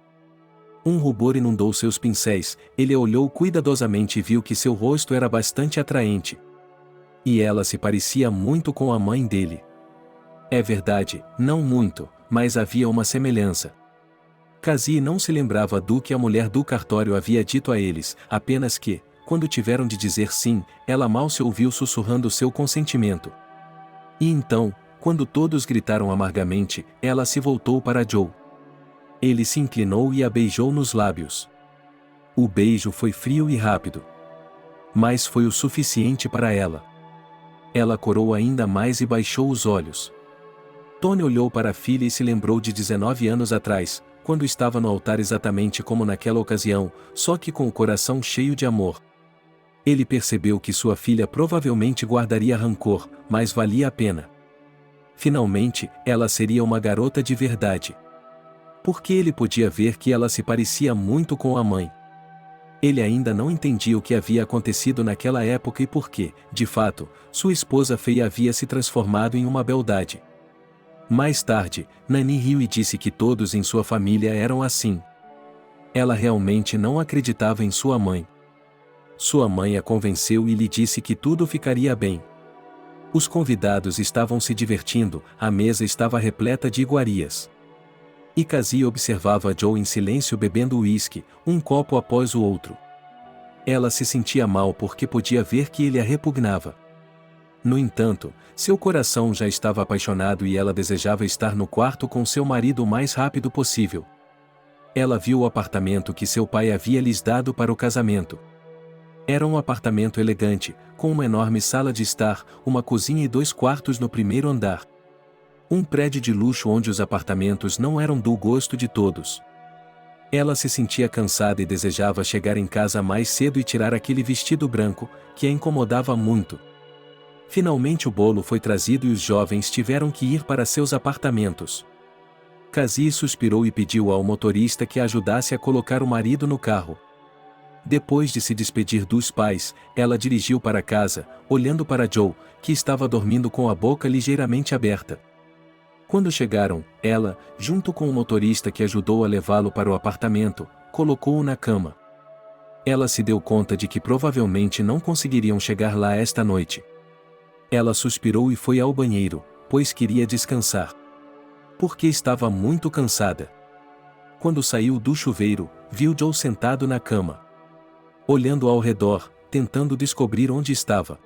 Um rubor inundou seus pincéis, ele a olhou cuidadosamente e viu que seu rosto era bastante atraente. E ela se parecia muito com a mãe dele. É verdade, não muito, mas havia uma semelhança. Cassie não se lembrava do que a mulher do cartório havia dito a eles, apenas que, quando tiveram de dizer sim, ela mal se ouviu sussurrando seu consentimento. E então, quando todos gritaram amargamente, ela se voltou para Joe. Ele se inclinou e a beijou nos lábios. O beijo foi frio e rápido. Mas foi o suficiente para ela. Ela corou ainda mais e baixou os olhos. Tony olhou para a filha e se lembrou de 19 anos atrás, quando estava no altar exatamente como naquela ocasião, só que com o coração cheio de amor. Ele percebeu que sua filha provavelmente guardaria rancor, mas valia a pena. Finalmente, ela seria uma garota de verdade. Porque ele podia ver que ela se parecia muito com a mãe. Ele ainda não entendia o que havia acontecido naquela época e por que, de fato, sua esposa feia havia se transformado em uma beldade. Mais tarde, Nani riu e disse que todos em sua família eram assim. Ela realmente não acreditava em sua mãe. Sua mãe a convenceu e lhe disse que tudo ficaria bem. Os convidados estavam se divertindo, a mesa estava repleta de iguarias. E Cassie observava Joe em silêncio bebendo uísque, um copo após o outro. Ela se sentia mal porque podia ver que ele a repugnava. No entanto, seu coração já estava apaixonado e ela desejava estar no quarto com seu marido o mais rápido possível. Ela viu o apartamento que seu pai havia lhes dado para o casamento. Era um apartamento elegante, com uma enorme sala de estar, uma cozinha e 2 quartos no primeiro andar. Um prédio de luxo onde os apartamentos não eram do gosto de todos. Ela se sentia cansada e desejava chegar em casa mais cedo e tirar aquele vestido branco, que a incomodava muito. Finalmente o bolo foi trazido e os jovens tiveram que ir para seus apartamentos. Cassie suspirou e pediu ao motorista que a ajudasse a colocar o marido no carro. Depois de se despedir dos pais, ela dirigiu para casa, olhando para Joe, que estava dormindo com a boca ligeiramente aberta. Quando chegaram, ela, junto com o motorista que ajudou a levá-lo para o apartamento, colocou-o na cama. Ela se deu conta de que provavelmente não conseguiriam chegar lá esta noite. Ela suspirou e foi ao banheiro, pois queria descansar. Porque estava muito cansada. Quando saiu do chuveiro, viu Joe sentado na cama. Olhando ao redor, tentando descobrir onde estava.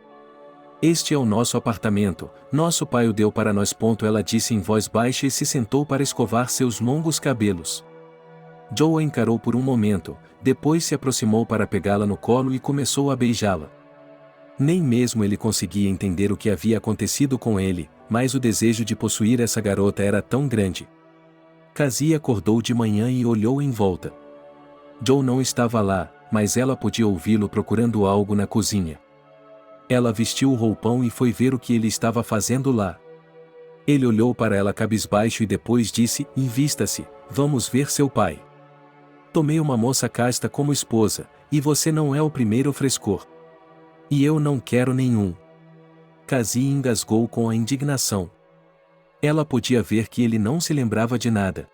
Este é o nosso apartamento, nosso pai o deu para nós. Ela disse em voz baixa e se sentou para escovar seus longos cabelos. Joe a encarou por um momento, depois se aproximou para pegá-la no colo e começou a beijá-la. Nem mesmo ele conseguia entender o que havia acontecido com ele, mas o desejo de possuir essa garota era tão grande. Cassie acordou de manhã e olhou em volta. Joe não estava lá, mas ela podia ouvi-lo procurando algo na cozinha. Ela vestiu o roupão e foi ver o que ele estava fazendo lá. Ele olhou para ela cabisbaixo e depois disse: "Invista-se, vamos ver seu pai. Tomei uma moça casta como esposa, e você não é o primeiro frescor. E eu não quero nenhum." Cassie engasgou com a indignação. Ela podia ver que ele não se lembrava de nada.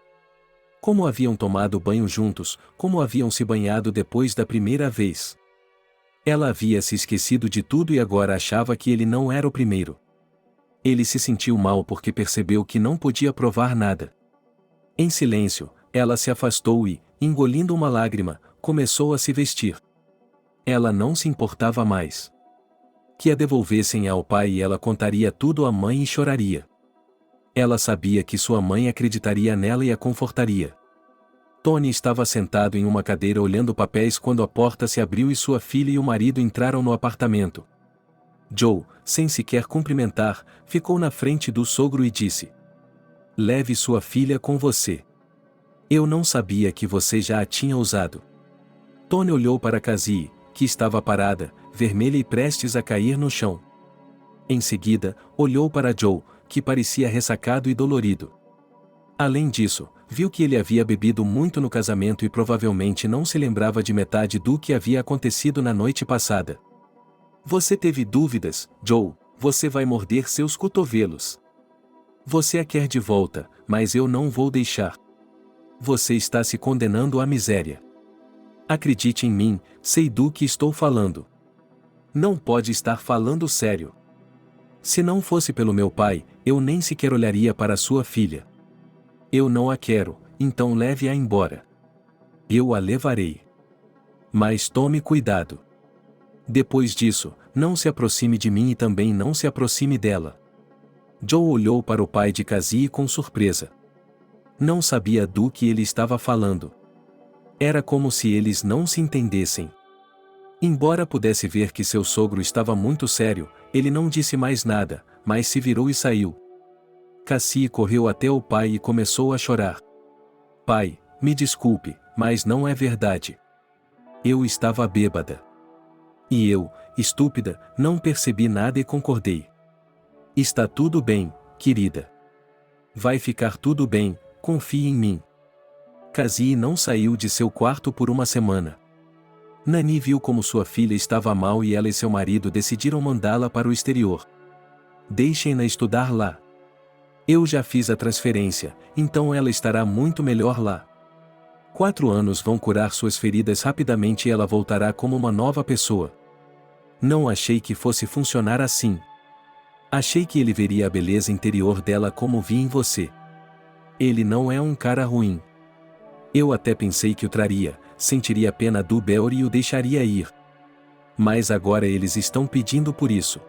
Como haviam tomado banho juntos, como haviam se banhado depois da primeira vez. Ela havia se esquecido de tudo e agora achava que ele não era o primeiro. Ele se sentiu mal porque percebeu que não podia provar nada. Em silêncio, ela se afastou e, engolindo uma lágrima, começou a se vestir. Ela não se importava mais. Que a devolvessem ao pai e ela contaria tudo à mãe e choraria. Ela sabia que sua mãe acreditaria nela e a confortaria. Tony estava sentado em uma cadeira olhando papéis quando a porta se abriu e sua filha e o marido entraram no apartamento. Joe, sem sequer cumprimentar, ficou na frente do sogro e disse: "Leve sua filha com você. Eu não sabia que você já a tinha usado." Tony olhou para Cassie, que estava parada, vermelha e prestes a cair no chão. Em seguida, olhou para Joe, que parecia ressacado e dolorido. Além disso, viu que ele havia bebido muito no casamento e provavelmente não se lembrava de metade do que havia acontecido na noite passada. "Você teve dúvidas, Joe, você vai morder seus cotovelos. Você a quer de volta, mas eu não vou deixar. Você está se condenando à miséria. Acredite em mim, sei do que estou falando. Não pode estar falando sério. Se não fosse pelo meu pai, eu nem sequer olharia para sua filha. Eu não a quero, então leve-a embora. Eu a levarei. Mas tome cuidado. Depois disso, não se aproxime de mim e também não se aproxime dela." Joe olhou para o pai de Cassie com surpresa. Não sabia do que ele estava falando. Era como se eles não se entendessem. Embora pudesse ver que seu sogro estava muito sério, ele não disse mais nada, mas se virou e saiu. Cassie correu até o pai e começou a chorar. "Pai, me desculpe, mas não é verdade. Eu estava bêbada. E eu, estúpida, não percebi nada e concordei. Está tudo bem, querida. Vai ficar tudo bem, confie em mim." Cassie não saiu de seu quarto por uma semana. Nani viu como sua filha estava mal e ela e seu marido decidiram mandá-la para o exterior. Deixem-na estudar lá. Eu já fiz a transferência, então ela estará muito melhor lá. 4 anos vão curar suas feridas rapidamente e ela voltará como uma nova pessoa. Não achei que fosse funcionar assim. Achei que ele veria a beleza interior dela como vi em você. Ele não é um cara ruim. Eu até pensei que o traria, sentiria pena do Beori e o deixaria ir. Mas agora eles estão pedindo por isso.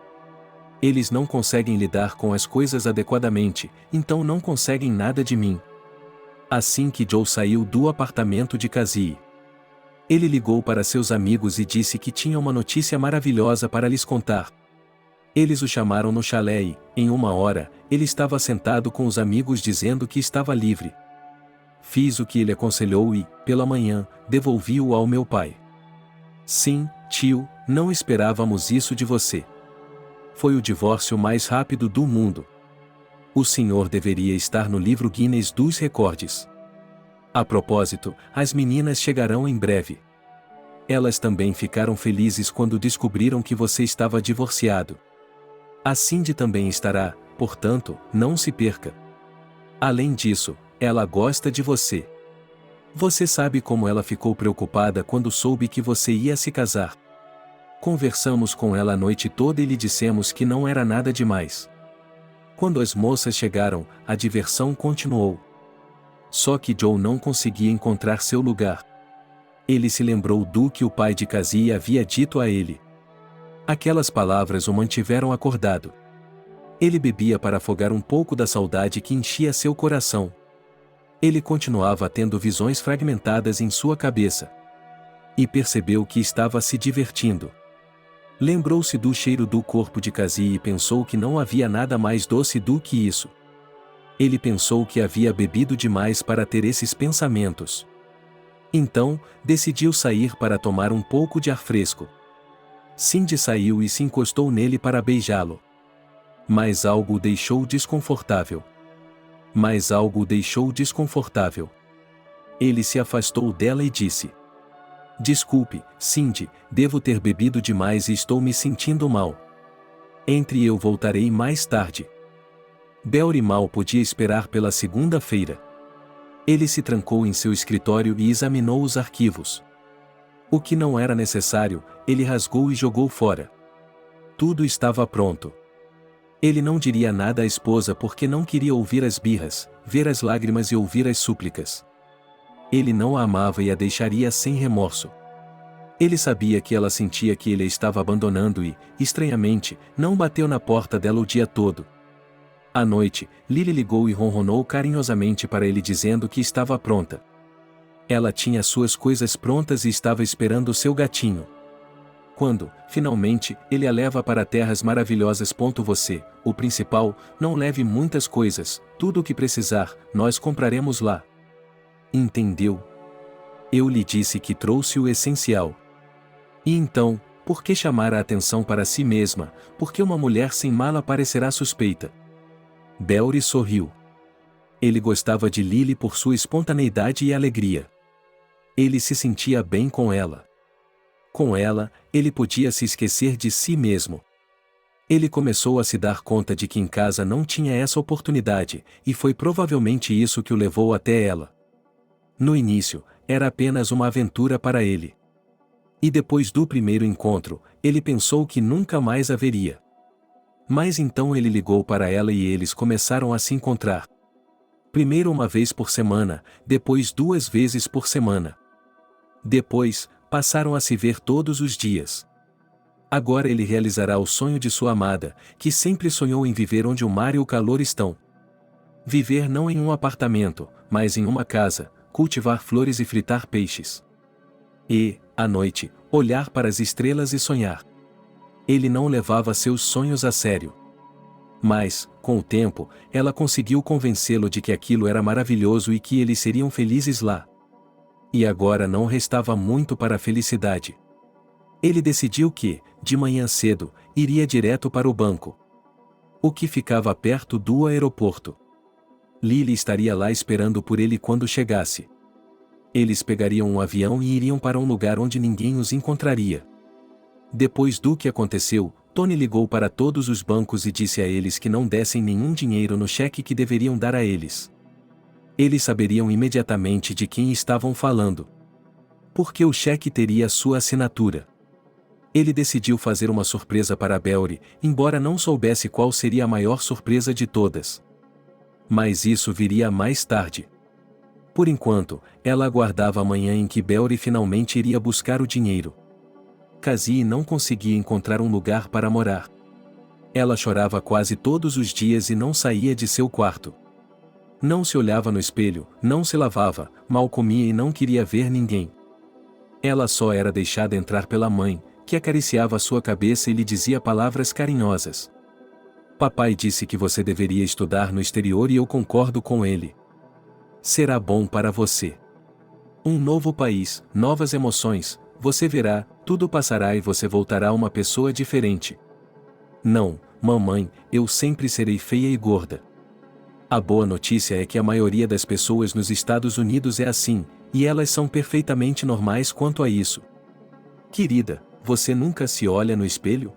Eles não conseguem lidar com as coisas adequadamente, então não conseguem nada de mim. Assim que Joe saiu do apartamento de Cassie, ele ligou para seus amigos e disse que tinha uma notícia maravilhosa para lhes contar. Eles o chamaram no chalé e, em 1 hora, ele estava sentado com os amigos dizendo que estava livre. Fiz o que ele aconselhou e, pela manhã, devolvi-o ao meu pai. Sim, tio, não esperávamos isso de você. Foi o divórcio mais rápido do mundo. O senhor deveria estar no livro Guinness dos Recordes. A propósito, as meninas chegarão em breve. Elas também ficaram felizes quando descobriram que você estava divorciado. A Cindy também estará, portanto, não se perca. Além disso, ela gosta de você. Você sabe como ela ficou preocupada quando soube que você ia se casar. Conversamos com ela a noite toda e lhe dissemos que não era nada demais. Quando as moças chegaram, a diversão continuou. Só que Joe não conseguia encontrar seu lugar. Ele se lembrou do que o pai de Cassie havia dito a ele. Aquelas palavras o mantiveram acordado. Ele bebia para afogar um pouco da saudade que enchia seu coração. Ele continuava tendo visões fragmentadas em sua cabeça. E percebeu que estava se divertindo. Lembrou-se do cheiro do corpo de Cassie e pensou que não havia nada mais doce do que isso. Ele pensou que havia bebido demais para ter esses pensamentos. Então, decidiu sair para tomar um pouco de ar fresco. Cindy saiu e se encostou nele para beijá-lo. Mas algo o deixou desconfortável. Ele se afastou dela e disse: Desculpe, Cindy, devo ter bebido demais e estou me sentindo mal. Entre e eu voltarei mais tarde. Beori mal podia esperar pela segunda-feira. Ele se trancou em seu escritório e examinou os arquivos. O que não era necessário, ele rasgou e jogou fora. Tudo estava pronto. Ele não diria nada à esposa porque não queria ouvir as birras, ver as lágrimas e ouvir as súplicas. Ele não a amava e a deixaria sem remorso. Ele sabia que ela sentia que ele a estava abandonando e, estranhamente, não bateu na porta dela o dia todo. À noite, Lily ligou e ronronou carinhosamente para ele dizendo que estava pronta. Ela tinha suas coisas prontas e estava esperando seu gatinho. Quando, finalmente, ele a leva para terras maravilhosas. Você, o principal, não leve muitas coisas, tudo o que precisar, nós compraremos lá. Entendeu? Eu lhe disse que trouxe o essencial. E então, por que chamar a atenção para si mesma, porque uma mulher sem mala parecerá suspeita? Beori sorriu. Ele gostava de Lily por sua espontaneidade e alegria. Ele se sentia bem com ela. Com ela, ele podia se esquecer de si mesmo. Ele começou a se dar conta de que em casa não tinha essa oportunidade, e foi provavelmente isso que o levou até ela. No início, era apenas uma aventura para ele. E depois do primeiro encontro, ele pensou que nunca mais haveria. Mas então ele ligou para ela e eles começaram a se encontrar. Primeiro 1 vez por semana, depois 2 vezes por semana. Depois, passaram a se ver todos os dias. Agora ele realizará o sonho de sua amada, que sempre sonhou em viver onde o mar e o calor estão. Viver não em um apartamento, mas em uma casa, cultivar flores e fritar peixes. E, à noite, olhar para as estrelas e sonhar. Ele não levava seus sonhos a sério. Mas, com o tempo, ela conseguiu convencê-lo de que aquilo era maravilhoso e que eles seriam felizes lá. E agora não restava muito para a felicidade. Ele decidiu que, de manhã cedo, iria direto para o banco. O que ficava perto do aeroporto. Lily estaria lá esperando por ele quando chegasse. Eles pegariam um avião e iriam para um lugar onde ninguém os encontraria. Depois do que aconteceu, Tony ligou para todos os bancos e disse a eles que não dessem nenhum dinheiro no cheque que deveriam dar a eles. Eles saberiam imediatamente de quem estavam falando, porque o cheque teria sua assinatura. Ele decidiu fazer uma surpresa para Belry, embora não soubesse qual seria a maior surpresa de todas. Mas isso viria mais tarde. Por enquanto, ela aguardava a manhã em que Belry finalmente iria buscar o dinheiro. Cassie não conseguia encontrar um lugar para morar. Ela chorava quase todos os dias e não saía de seu quarto. Não se olhava no espelho, não se lavava, mal comia e não queria ver ninguém. Ela só era deixada entrar pela mãe, que acariciava sua cabeça e lhe dizia palavras carinhosas. Papai disse que você deveria estudar no exterior e eu concordo com ele. Será bom para você. Um novo país, novas emoções, você verá, tudo passará e você voltará uma pessoa diferente. Não, mamãe, eu sempre serei feia e gorda. A boa notícia é que a maioria das pessoas nos Estados Unidos é assim, e elas são perfeitamente normais quanto a isso. Querida, você nunca se olha no espelho?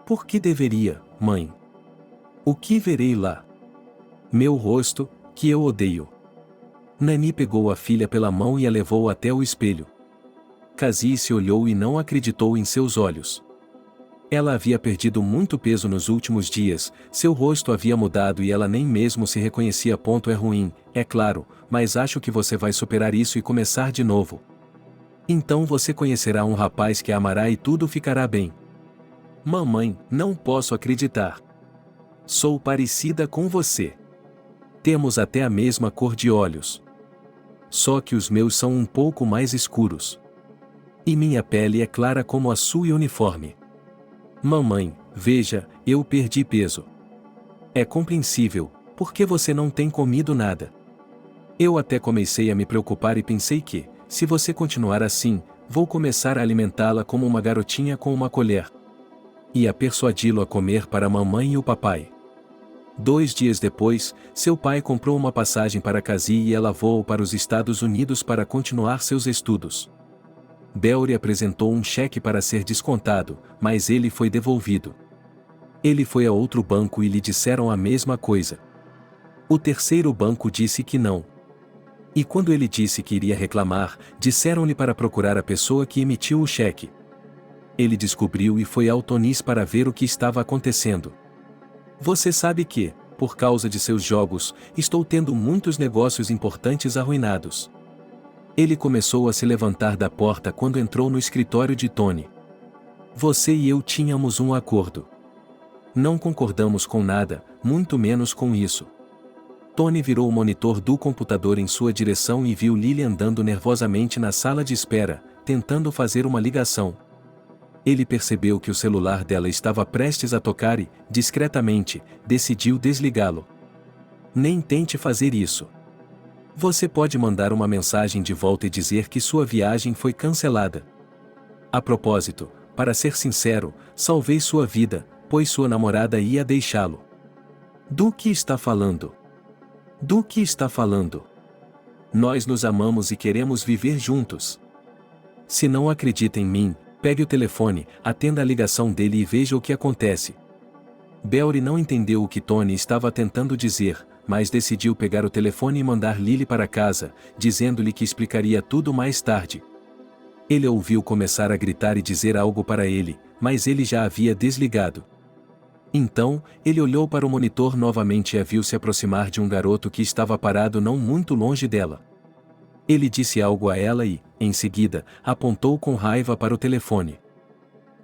Por que deveria, mãe? O que verei lá? Meu rosto, que eu odeio. Nani pegou a filha pela mão e a levou até o espelho. Cassie se olhou e não acreditou em seus olhos. Ela havia perdido muito peso nos últimos dias, seu rosto havia mudado e ela nem mesmo se reconhecia. É ruim, é claro, mas acho que você vai superar isso e começar de novo. Então você conhecerá um rapaz que a amará e tudo ficará bem. Mamãe, não posso acreditar. Sou parecida com você. Temos até a mesma cor de olhos. Só que os meus são um pouco mais escuros. E minha pele é clara como a sua e uniforme. Mamãe, veja, eu perdi peso. É compreensível, porque você não tem comido nada. Eu até comecei a me preocupar e pensei que, se você continuar assim, vou começar a alimentá-la como uma garotinha com uma colher. E a persuadi-lo a comer para a mamãe e o papai. 2 dias depois, seu pai comprou uma passagem para Cassie e ela voou para os Estados Unidos para continuar seus estudos. Belry apresentou um cheque para ser descontado, mas ele foi devolvido. Ele foi a outro banco e lhe disseram a mesma coisa. O terceiro banco disse que não. E quando ele disse que iria reclamar, disseram-lhe para procurar a pessoa que emitiu o cheque. Ele descobriu e foi ao Tonis para ver o que estava acontecendo. Você sabe que, por causa de seus jogos, estou tendo muitos negócios importantes arruinados. Ele começou a se levantar da porta quando entrou no escritório de Tony. Você e eu tínhamos um acordo. Não concordamos com nada, muito menos com isso. Tony virou o monitor do computador em sua direção e viu Lily andando nervosamente na sala de espera, tentando fazer uma ligação. Ele percebeu que o celular dela estava prestes a tocar e, discretamente, decidiu desligá-lo. Nem tente fazer isso. Você pode mandar uma mensagem de volta e dizer que sua viagem foi cancelada. A propósito, para ser sincero, salvei sua vida, pois sua namorada ia deixá-lo. Do que está falando? Do que está falando? Nós nos amamos e queremos viver juntos. Se não acredita em mim, pegue o telefone, atenda a ligação dele e veja o que acontece. Belry não entendeu o que Tony estava tentando dizer, mas decidiu pegar o telefone e mandar Lily para casa, dizendo-lhe que explicaria tudo mais tarde. Ele a ouviu começar a gritar e dizer algo para ele, mas ele já havia desligado. Então, ele olhou para o monitor novamente e a viu se aproximar de um garoto que estava parado não muito longe dela. Ele disse algo a ela e, em seguida, apontou com raiva para o telefone.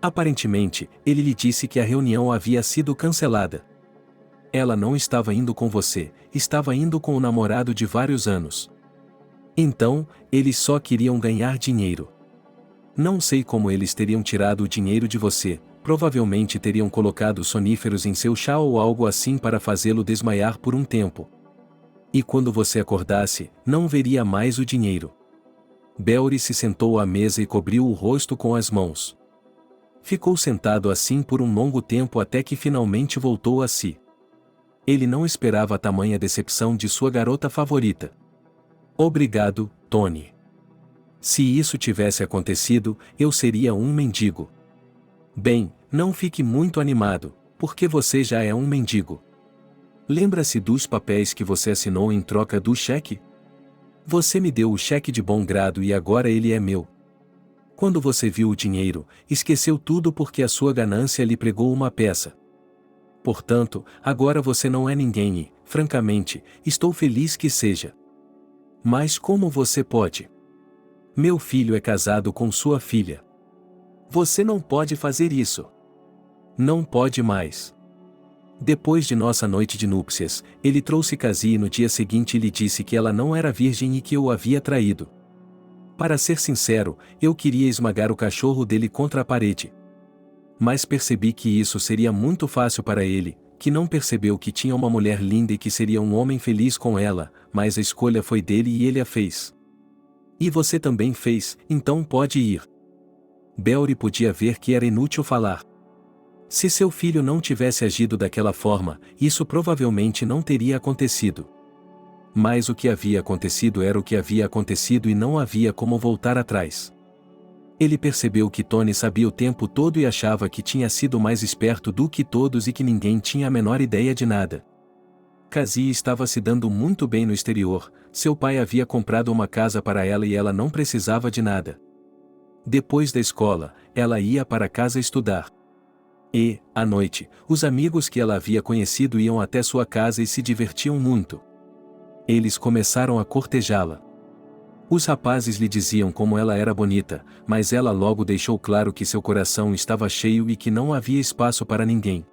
Aparentemente, ele lhe disse que a reunião havia sido cancelada. Ela não estava indo com você, estava indo com o namorado de vários anos. Então, eles só queriam ganhar dinheiro. Não sei como eles teriam tirado o dinheiro de você, provavelmente teriam colocado soníferos em seu chá ou algo assim para fazê-lo desmaiar por um tempo. E quando você acordasse, não veria mais o dinheiro. Belry se sentou à mesa e cobriu o rosto com as mãos. Ficou sentado assim por um longo tempo até que finalmente voltou a si. Ele não esperava a tamanha decepção de sua garota favorita. Obrigado, Tony. Se isso tivesse acontecido, eu seria um mendigo. Bem, não fique muito animado, porque você já é um mendigo. Lembra-se dos papéis que você assinou em troca do cheque? Você me deu o cheque de bom grado e agora ele é meu. Quando você viu o dinheiro, esqueceu tudo porque a sua ganância lhe pregou uma peça. Portanto, agora você não é ninguém e, francamente, estou feliz que seja. Mas como você pode? Meu filho é casado com sua filha. Você não pode fazer isso. Não pode mais. Depois de nossa noite de núpcias, ele trouxe Cassie no dia seguinte e lhe disse que ela não era virgem e que eu o havia traído. Para ser sincero, eu queria esmagar o cachorro dele contra a parede. Mas percebi que isso seria muito fácil para ele, que não percebeu que tinha uma mulher linda e que seria um homem feliz com ela, mas a escolha foi dele e ele a fez. E você também fez, então pode ir. Belry podia ver que era inútil falar. Se seu filho não tivesse agido daquela forma, isso provavelmente não teria acontecido. Mas o que havia acontecido era o que havia acontecido e não havia como voltar atrás. Ele percebeu que Tony sabia o tempo todo e achava que tinha sido mais esperto do que todos e que ninguém tinha a menor ideia de nada. Cassie estava se dando muito bem no exterior, seu pai havia comprado uma casa para ela e ela não precisava de nada. Depois da escola, ela ia para casa estudar. E, à noite, os amigos que ela havia conhecido iam até sua casa e se divertiam muito. Eles começaram a cortejá-la. Os rapazes lhe diziam como ela era bonita, mas ela logo deixou claro que seu coração estava cheio e que não havia espaço para ninguém.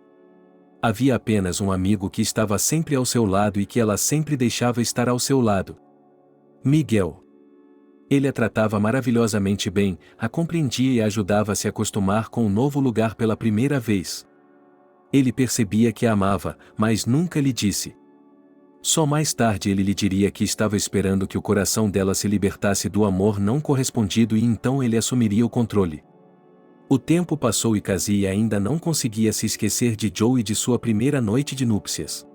Havia apenas um amigo que estava sempre ao seu lado e que ela sempre deixava estar ao seu lado. Miguel. Ele a tratava maravilhosamente bem, a compreendia e a ajudava a se acostumar com o novo lugar pela primeira vez. Ele percebia que a amava, mas nunca lhe disse. Só mais tarde ele lhe diria que estava esperando que o coração dela se libertasse do amor não correspondido e então ele assumiria o controle. O tempo passou e Cassie ainda não conseguia se esquecer de Joe e de sua primeira noite de núpcias.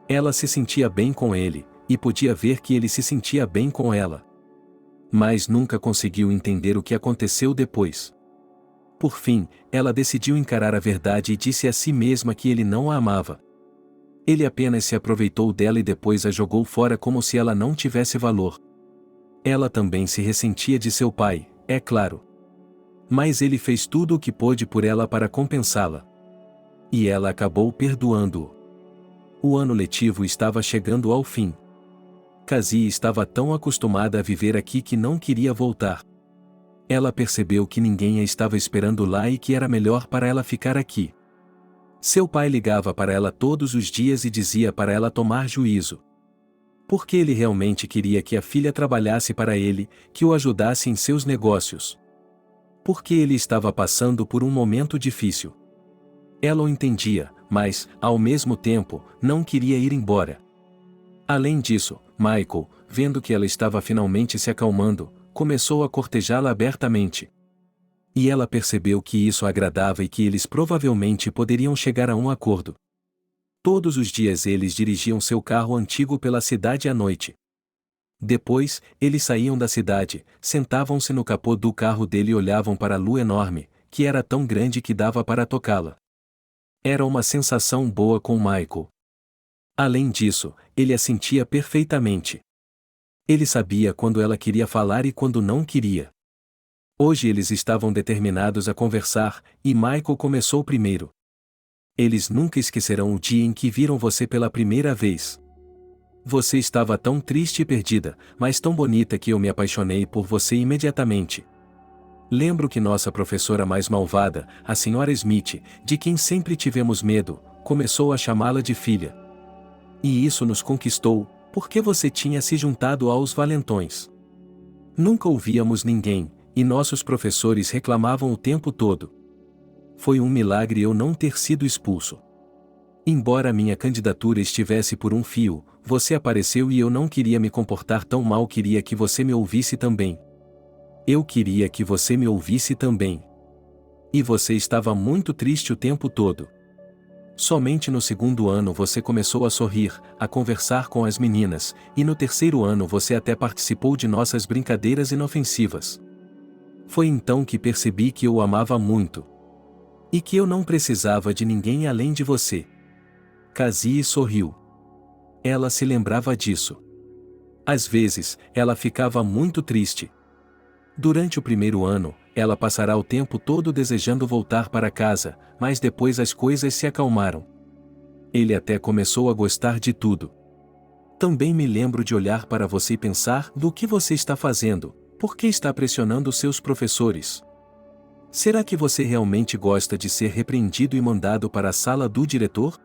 Ela se sentia bem com ele, e podia ver que ele se sentia bem com ela. Mas nunca conseguiu entender o que aconteceu depois. Por fim, ela decidiu encarar a verdade e disse a si mesma que ele não a amava. Ele apenas se aproveitou dela e depois a jogou fora como se ela não tivesse valor. Ela também se ressentia de seu pai, é claro. Mas ele fez tudo o que pôde por ela para compensá-la. E ela acabou perdoando-o. O ano letivo estava chegando ao fim. Cassie estava tão acostumada a viver aqui que não queria voltar. Ela percebeu que ninguém a estava esperando lá e que era melhor para ela ficar aqui. Seu pai ligava para ela todos os dias e dizia para ela tomar juízo. Porque ele realmente queria que a filha trabalhasse para ele, que o ajudasse em seus negócios. Porque ele estava passando por um momento difícil. Ela o entendia, mas, ao mesmo tempo, não queria ir embora. Além disso, Michael, vendo que ela estava finalmente se acalmando, começou a cortejá-la abertamente. E ela percebeu que isso a agradava e que eles provavelmente poderiam chegar a um acordo. Todos os dias eles dirigiam seu carro antigo pela cidade à noite. Depois, eles saíam da cidade, sentavam-se no capô do carro dele e olhavam para a lua enorme, que era tão grande que dava para tocá-la. Era uma sensação boa com Michael. Além disso, ele a sentia perfeitamente. Ele sabia quando ela queria falar e quando não queria. Hoje eles estavam determinados a conversar, e Michael começou primeiro. Eles nunca esquecerão o dia em que viram você pela primeira vez. Você estava tão triste e perdida, mas tão bonita que eu me apaixonei por você imediatamente. Lembro que nossa professora mais malvada, a Sra. Smith, de quem sempre tivemos medo, começou a chamá-la de filha. E isso nos conquistou, porque você tinha se juntado aos valentões. Nunca ouvíamos ninguém, e nossos professores reclamavam o tempo todo. Foi um milagre eu não ter sido expulso. Embora minha candidatura estivesse por um fio, você apareceu e eu não queria me comportar tão mal, queria que você me ouvisse também. Eu queria que você me ouvisse também. E você estava muito triste o tempo todo. Somente no segundo ano você começou a sorrir, a conversar com as meninas, e no terceiro ano você até participou de nossas brincadeiras inofensivas. Foi então que percebi que eu o amava muito. E que eu não precisava de ninguém além de você. Cassie sorriu. Ela se lembrava disso. Às vezes, ela ficava muito triste. Durante o primeiro ano, ela passará o tempo todo desejando voltar para casa, mas depois as coisas se acalmaram. Ele até começou a gostar de tudo. Também me lembro de olhar para você e pensar: do que você está fazendo? Por que está pressionando seus professores? Será que você realmente gosta de ser repreendido e mandado para a sala do diretor?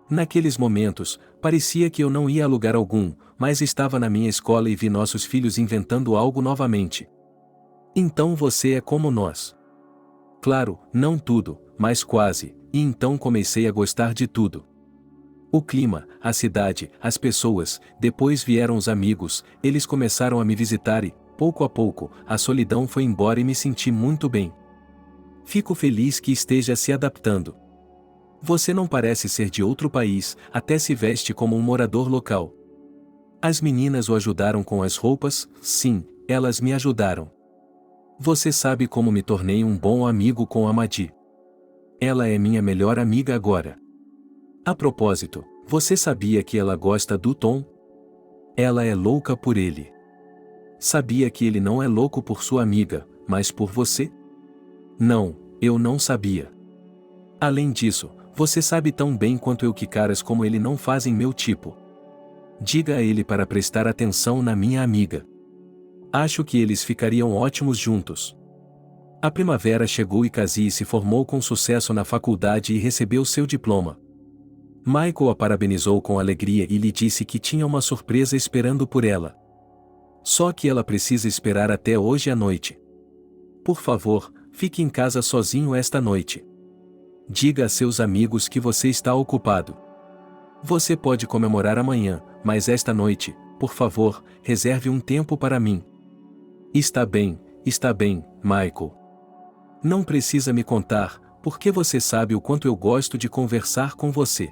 Naqueles momentos, parecia que eu não ia a lugar algum, mas estava na minha escola e vi nossos filhos inventando algo novamente. Então você é como nós. Claro, não tudo, mas quase, e então comecei a gostar de tudo. O clima, a cidade, as pessoas, depois vieram os amigos, eles começaram a me visitar e, pouco a pouco, a solidão foi embora e me senti muito bem. Fico feliz que esteja se adaptando. Você não parece ser de outro país, até se veste como um morador local. As meninas o ajudaram com as roupas? Sim, elas me ajudaram. Você sabe como me tornei um bom amigo com a Madi. Ela é minha melhor amiga agora. A propósito, você sabia que ela gosta do Tom? Ela é louca por ele. Sabia que ele não é louco por sua amiga, mas por você? Não, eu não sabia. Além disso, você sabe tão bem quanto eu que caras como ele não fazem meu tipo. Diga a ele para prestar atenção na minha amiga. Acho que eles ficariam ótimos juntos. A primavera chegou e Cassie se formou com sucesso na faculdade e recebeu seu diploma. Michael a parabenizou com alegria e lhe disse que tinha uma surpresa esperando por ela. Só que ela precisa esperar até hoje à noite. Por favor, fique em casa sozinho esta noite. Diga a seus amigos que você está ocupado. Você pode comemorar amanhã, mas esta noite, por favor, reserve um tempo para mim. Está bem, Michael. Não precisa me contar, porque você sabe o quanto eu gosto de conversar com você.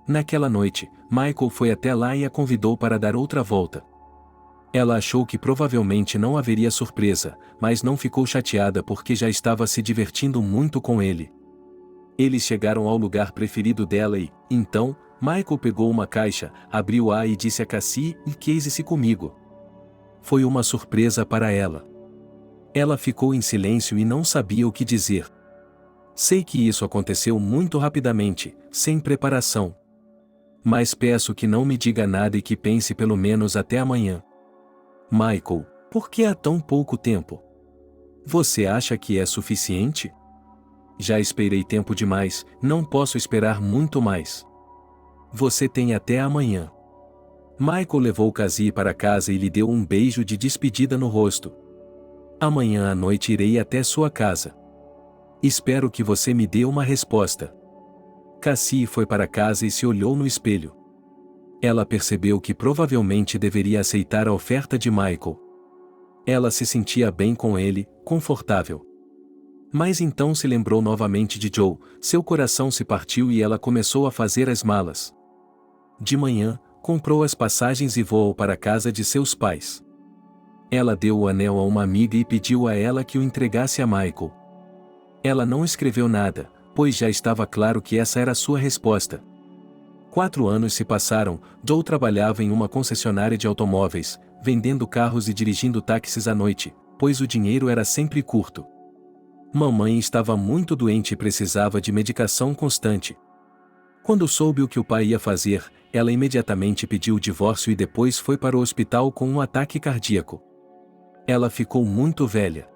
Naquela noite, Michael foi até lá e a convidou para dar outra volta. Ela achou que provavelmente não haveria surpresa, mas não ficou chateada porque já estava se divertindo muito com ele. Eles chegaram ao lugar preferido dela e, então, Michael pegou uma caixa, abriu-a e disse a Cassie: "Case-se comigo." Foi uma surpresa para ela. Ela ficou em silêncio e não sabia o que dizer. Sei que isso aconteceu muito rapidamente, sem preparação. Mas peço que não me diga nada e que pense pelo menos até amanhã. Michael, por que há tão pouco tempo? Você acha que é suficiente? Já esperei tempo demais, não posso esperar muito mais. Você tem até amanhã. Michael levou Cassie para casa e lhe deu um beijo de despedida no rosto. Amanhã à noite irei até sua casa. Espero que você me dê uma resposta. Cassie foi para casa e se olhou no espelho. Ela percebeu que provavelmente deveria aceitar a oferta de Michael. Ela se sentia bem com ele, confortável. Mas então se lembrou novamente de Joe, seu coração se partiu e ela começou a fazer as malas. De manhã, comprou as passagens e voou para a casa de seus pais. Ela deu o anel a uma amiga e pediu a ela que o entregasse a Michael. Ela não escreveu nada, pois já estava claro que essa era a sua resposta. 4 anos se passaram. Joe trabalhava em uma concessionária de automóveis, vendendo carros e dirigindo táxis à noite, pois o dinheiro era sempre curto. Mamãe estava muito doente e precisava de medicação constante. Quando soube o que o pai ia fazer, ela imediatamente pediu o divórcio e depois foi para o hospital com um ataque cardíaco. Ela ficou muito velha.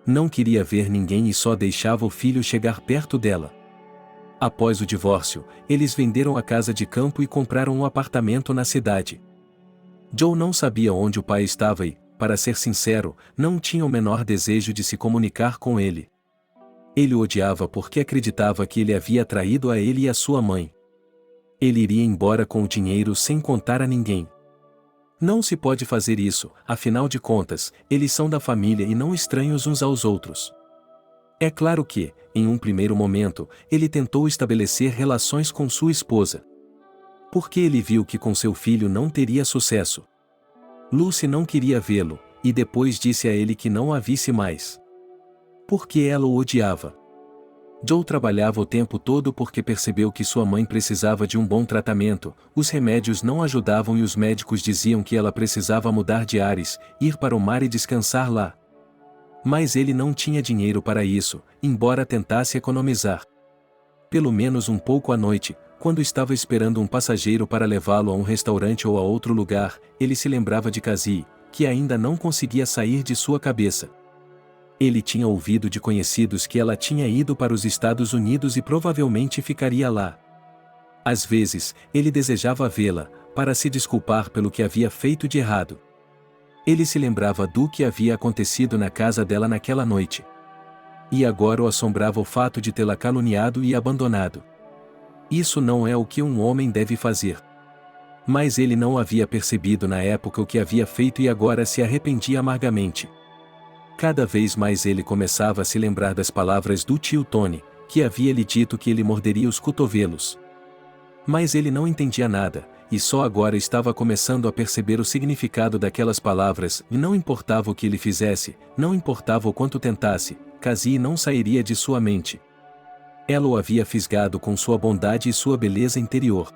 Não queria ver ninguém e só deixava o filho chegar perto dela. Após o divórcio, eles venderam a casa de campo e compraram um apartamento na cidade. Joe não sabia onde o pai estava e, para ser sincero, não tinha o menor desejo de se comunicar com ele. Ele o odiava porque acreditava que ele havia traído a ele e a sua mãe. Ele iria embora com o dinheiro sem contar a ninguém. Não se pode fazer isso, afinal de contas, eles são da família e não estranhos uns aos outros. É claro que, em um primeiro momento, ele tentou estabelecer relações com sua esposa. Porque ele viu que com seu filho não teria sucesso. Lucy não queria vê-lo, e depois disse a ele que não a visse mais. Porque ela o odiava. Joe trabalhava o tempo todo porque percebeu que sua mãe precisava de um bom tratamento, os remédios não ajudavam e os médicos diziam que ela precisava mudar de ares, ir para o mar e descansar lá. Mas ele não tinha dinheiro para isso, embora tentasse economizar. Pelo menos um pouco à noite, quando estava esperando um passageiro para levá-lo a um restaurante ou a outro lugar, ele se lembrava de Cassie, que ainda não conseguia sair de sua cabeça. Ele tinha ouvido de conhecidos que ela tinha ido para os Estados Unidos e provavelmente ficaria lá. Às vezes, ele desejava vê-la, para se desculpar pelo que havia feito de errado. Ele se lembrava do que havia acontecido na casa dela naquela noite. E agora o assombrava o fato de tê-la caluniado e abandonado. Isso não é o que um homem deve fazer. Mas ele não havia percebido na época o que havia feito e agora se arrependia amargamente. Cada vez mais ele começava a se lembrar das palavras do tio Tony, que havia lhe dito que ele morderia os cotovelos. Mas ele não entendia nada, e só agora estava começando a perceber o significado daquelas palavras, e não importava o que ele fizesse, não importava o quanto tentasse, Cassie não sairia de sua mente. Ela o havia fisgado com sua bondade e sua beleza interior.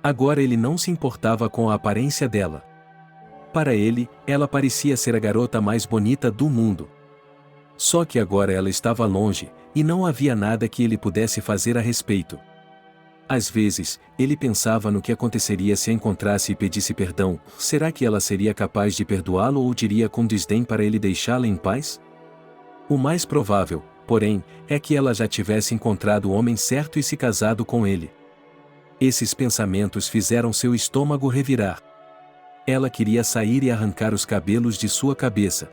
Agora ele não se importava com a aparência dela. Para ele, ela parecia ser a garota mais bonita do mundo. Só que agora ela estava longe, e não havia nada que ele pudesse fazer a respeito. Às vezes, ele pensava no que aconteceria se a encontrasse e pedisse perdão. Será que ela seria capaz de perdoá-lo ou diria com desdém para ele deixá-la em paz? O mais provável, porém, é que ela já tivesse encontrado o homem certo e se casado com ele. Esses pensamentos fizeram seu estômago revirar. Ela queria sair e arrancar os cabelos de sua cabeça.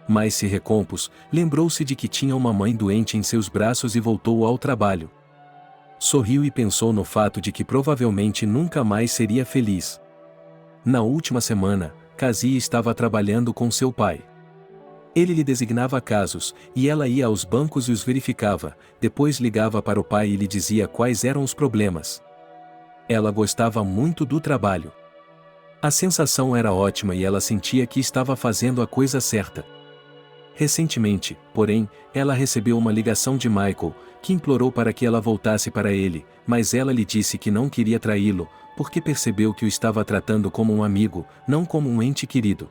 Mas se recompôs, lembrou-se de que tinha uma mãe doente em seus braços e voltou ao trabalho. Sorriu e pensou no fato de que provavelmente nunca mais seria feliz. Na última semana, Cassie estava trabalhando com seu pai. Ele lhe designava casos, e ela ia aos bancos e os verificava, depois ligava para o pai e lhe dizia quais eram os problemas. Ela gostava muito do trabalho. A sensação era ótima e ela sentia que estava fazendo a coisa certa. Recentemente, porém, ela recebeu uma ligação de Michael, que implorou para que ela voltasse para ele, mas ela lhe disse que não queria traí-lo, porque percebeu que o estava tratando como um amigo, não como um ente querido.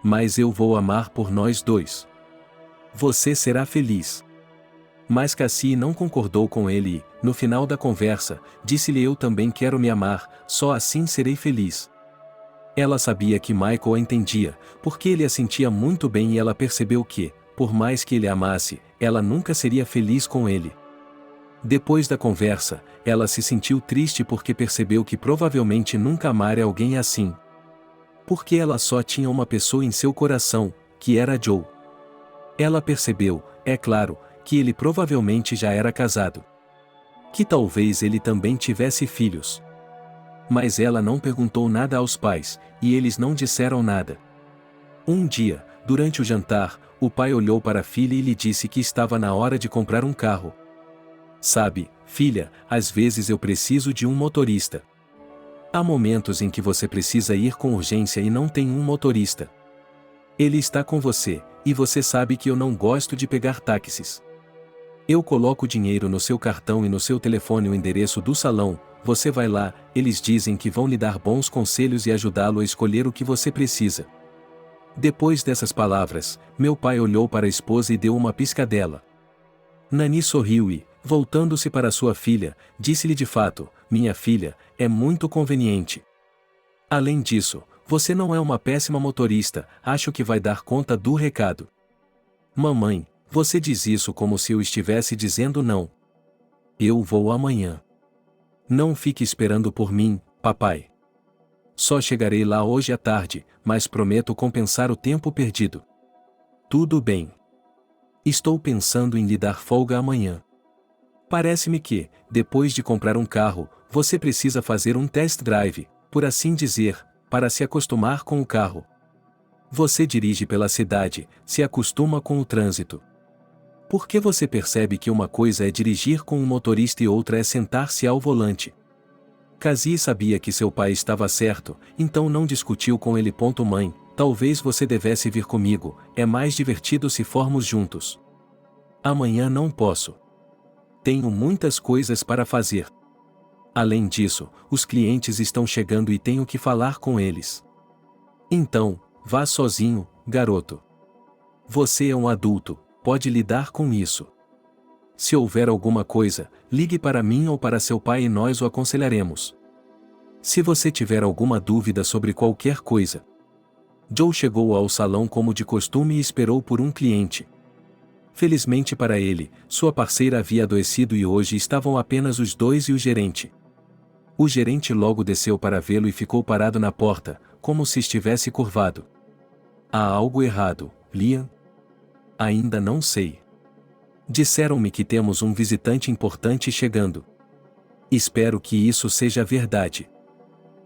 Mas eu vou amar por nós dois. Você será feliz. Mas Cassie não concordou com ele e, no final da conversa, disse-lhe eu também quero me amar, só assim serei feliz. Ela sabia que Michael a entendia, porque ele a sentia muito bem e ela percebeu que, por mais que ele a amasse, ela nunca seria feliz com ele. Depois da conversa, ela se sentiu triste porque percebeu que provavelmente nunca amara alguém assim. Porque ela só tinha uma pessoa em seu coração, que era Joe. Ela percebeu, é claro, que ele provavelmente já era casado. Que talvez ele também tivesse filhos. Mas ela não perguntou nada aos pais, e eles não disseram nada. Um dia, durante o jantar, o pai olhou para a filha e lhe disse que estava na hora de comprar um carro. Sabe, filha, às vezes eu preciso de um motorista. Há momentos em que você precisa ir com urgência e não tem um motorista. Ele está com você, e você sabe que eu não gosto de pegar táxis. Eu coloco dinheiro no seu cartão e no seu telefone o endereço do salão, você vai lá, eles dizem que vão lhe dar bons conselhos e ajudá-lo a escolher o que você precisa. Depois dessas palavras, meu pai olhou para a esposa e deu uma piscadela. Nani sorriu e, voltando-se para sua filha, disse-lhe de fato, minha filha, é muito conveniente. Além disso, você não é uma péssima motorista, acho que vai dar conta do recado. Mamãe, você diz isso como se eu estivesse dizendo não. Eu vou amanhã. Não fique esperando por mim, papai. Só chegarei lá hoje à tarde, mas prometo compensar o tempo perdido. Tudo bem. Estou pensando em lhe dar folga amanhã. Parece-me que, depois de comprar um carro, você precisa fazer um test drive, por assim dizer, para se acostumar com o carro. Você dirige pela cidade, se acostuma com o trânsito. Por que você percebe que uma coisa é dirigir com um motorista e outra é sentar-se ao volante? Cassie sabia que seu pai estava certo, então não discutiu com ele. Mãe, talvez você devesse vir comigo, é mais divertido se formos juntos. Amanhã não posso. Tenho muitas coisas para fazer. Além disso, os clientes estão chegando e tenho que falar com eles. Então, vá sozinho, garoto. Você é um adulto, pode lidar com isso. Se houver alguma coisa, ligue para mim ou para seu pai e nós o aconselharemos. Se você tiver alguma dúvida sobre qualquer coisa. Joe chegou ao salão como de costume e esperou por um cliente. Felizmente para ele, sua parceira havia adoecido e hoje estavam apenas os dois e o gerente. O gerente logo desceu para vê-lo e ficou parado na porta, como se estivesse curvado. Há algo errado, Liam? Ainda não sei. Disseram-me que temos um visitante importante chegando. Espero que isso seja verdade.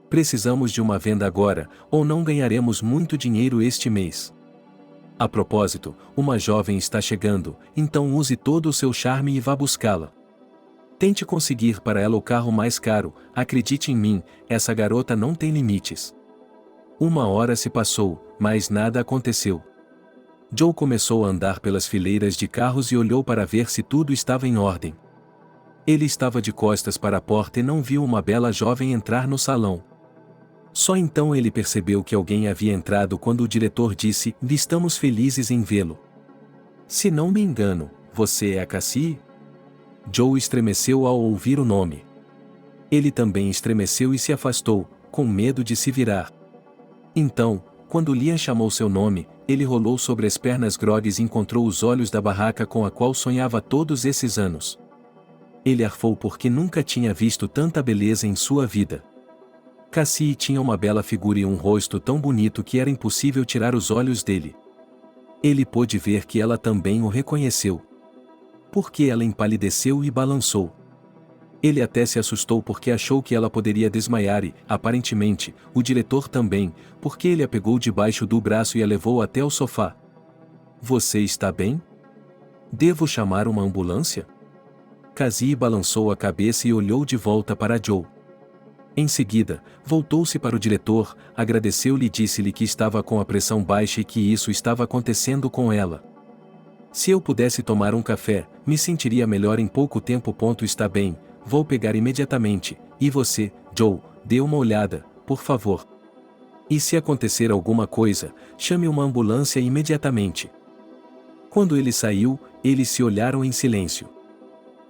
Precisamos de uma venda agora, ou não ganharemos muito dinheiro este mês. A propósito, uma jovem está chegando, então use todo o seu charme e vá buscá-la. Tente conseguir para ela o carro mais caro, acredite em mim, essa garota não tem limites. 1 hora se passou, mas nada aconteceu. Joe começou a andar pelas fileiras de carros e olhou para ver se tudo estava em ordem. Ele estava de costas para a porta e não viu uma bela jovem entrar no salão. Só então ele percebeu que alguém havia entrado quando o diretor disse: "Estamos felizes em vê-lo. Se não me engano, você é a Cassie?" Joe estremeceu ao ouvir o nome. Ele também estremeceu e se afastou, com medo de se virar. Então, quando Liam chamou seu nome, ele rolou sobre as pernas grogues e encontrou os olhos da barraca com a qual sonhava todos esses anos. Ele arfou porque nunca tinha visto tanta beleza em sua vida. Cassie tinha uma bela figura e um rosto tão bonito que era impossível tirar os olhos dele. Ele pôde ver que ela também o reconheceu. Porque ela empalideceu e balançou. Ele até se assustou porque achou que ela poderia desmaiar e, aparentemente, o diretor também, porque ele a pegou debaixo do braço e a levou até o sofá. "Você está bem? Devo chamar uma ambulância?" Cassie balançou a cabeça e olhou de volta para Joe. Em seguida, voltou-se para o diretor, agradeceu-lhe e disse-lhe que estava com a pressão baixa e que isso estava acontecendo com ela. "Se eu pudesse tomar um café, me sentiria melhor em pouco tempo. Está bem, vou pegar imediatamente, e você, Joe, dê uma olhada, por favor. E se acontecer alguma coisa, chame uma ambulância imediatamente." Quando ele saiu, eles se olharam em silêncio.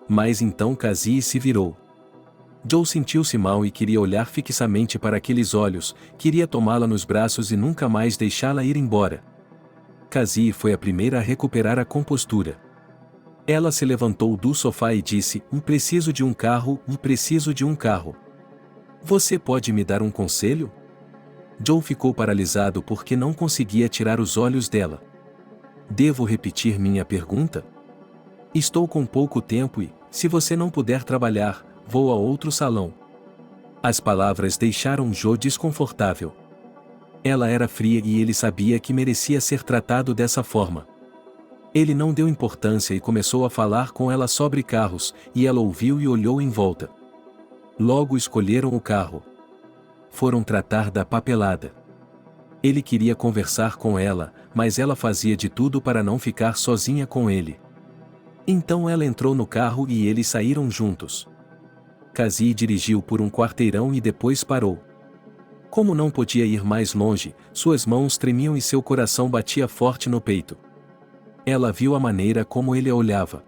Mas então Cassie se virou. Joe sentiu-se mal e queria olhar fixamente para aqueles olhos, queria tomá-la nos braços e nunca mais deixá-la ir embora. Cassie foi a primeira a recuperar a compostura. Ela se levantou do sofá e disse: Preciso de um carro, preciso de um carro. Você pode me dar um conselho?" Joe ficou paralisado porque não conseguia tirar os olhos dela. "Devo repetir minha pergunta? Estou com pouco tempo e, se você não puder trabalhar, vou a outro salão." As palavras deixaram Joe desconfortável. Ela era fria e ele sabia que merecia ser tratado dessa forma. Ele não deu importância e começou a falar com ela sobre carros, e ela ouviu e olhou em volta. Logo escolheram o carro. Foram tratar da papelada. Ele queria conversar com ela, mas ela fazia de tudo para não ficar sozinha com ele. Então ela entrou no carro e eles saíram juntos. Cassie dirigiu por um quarteirão e depois parou. Como não podia ir mais longe, suas mãos tremiam e seu coração batia forte no peito. Ela viu a maneira como ele a olhava.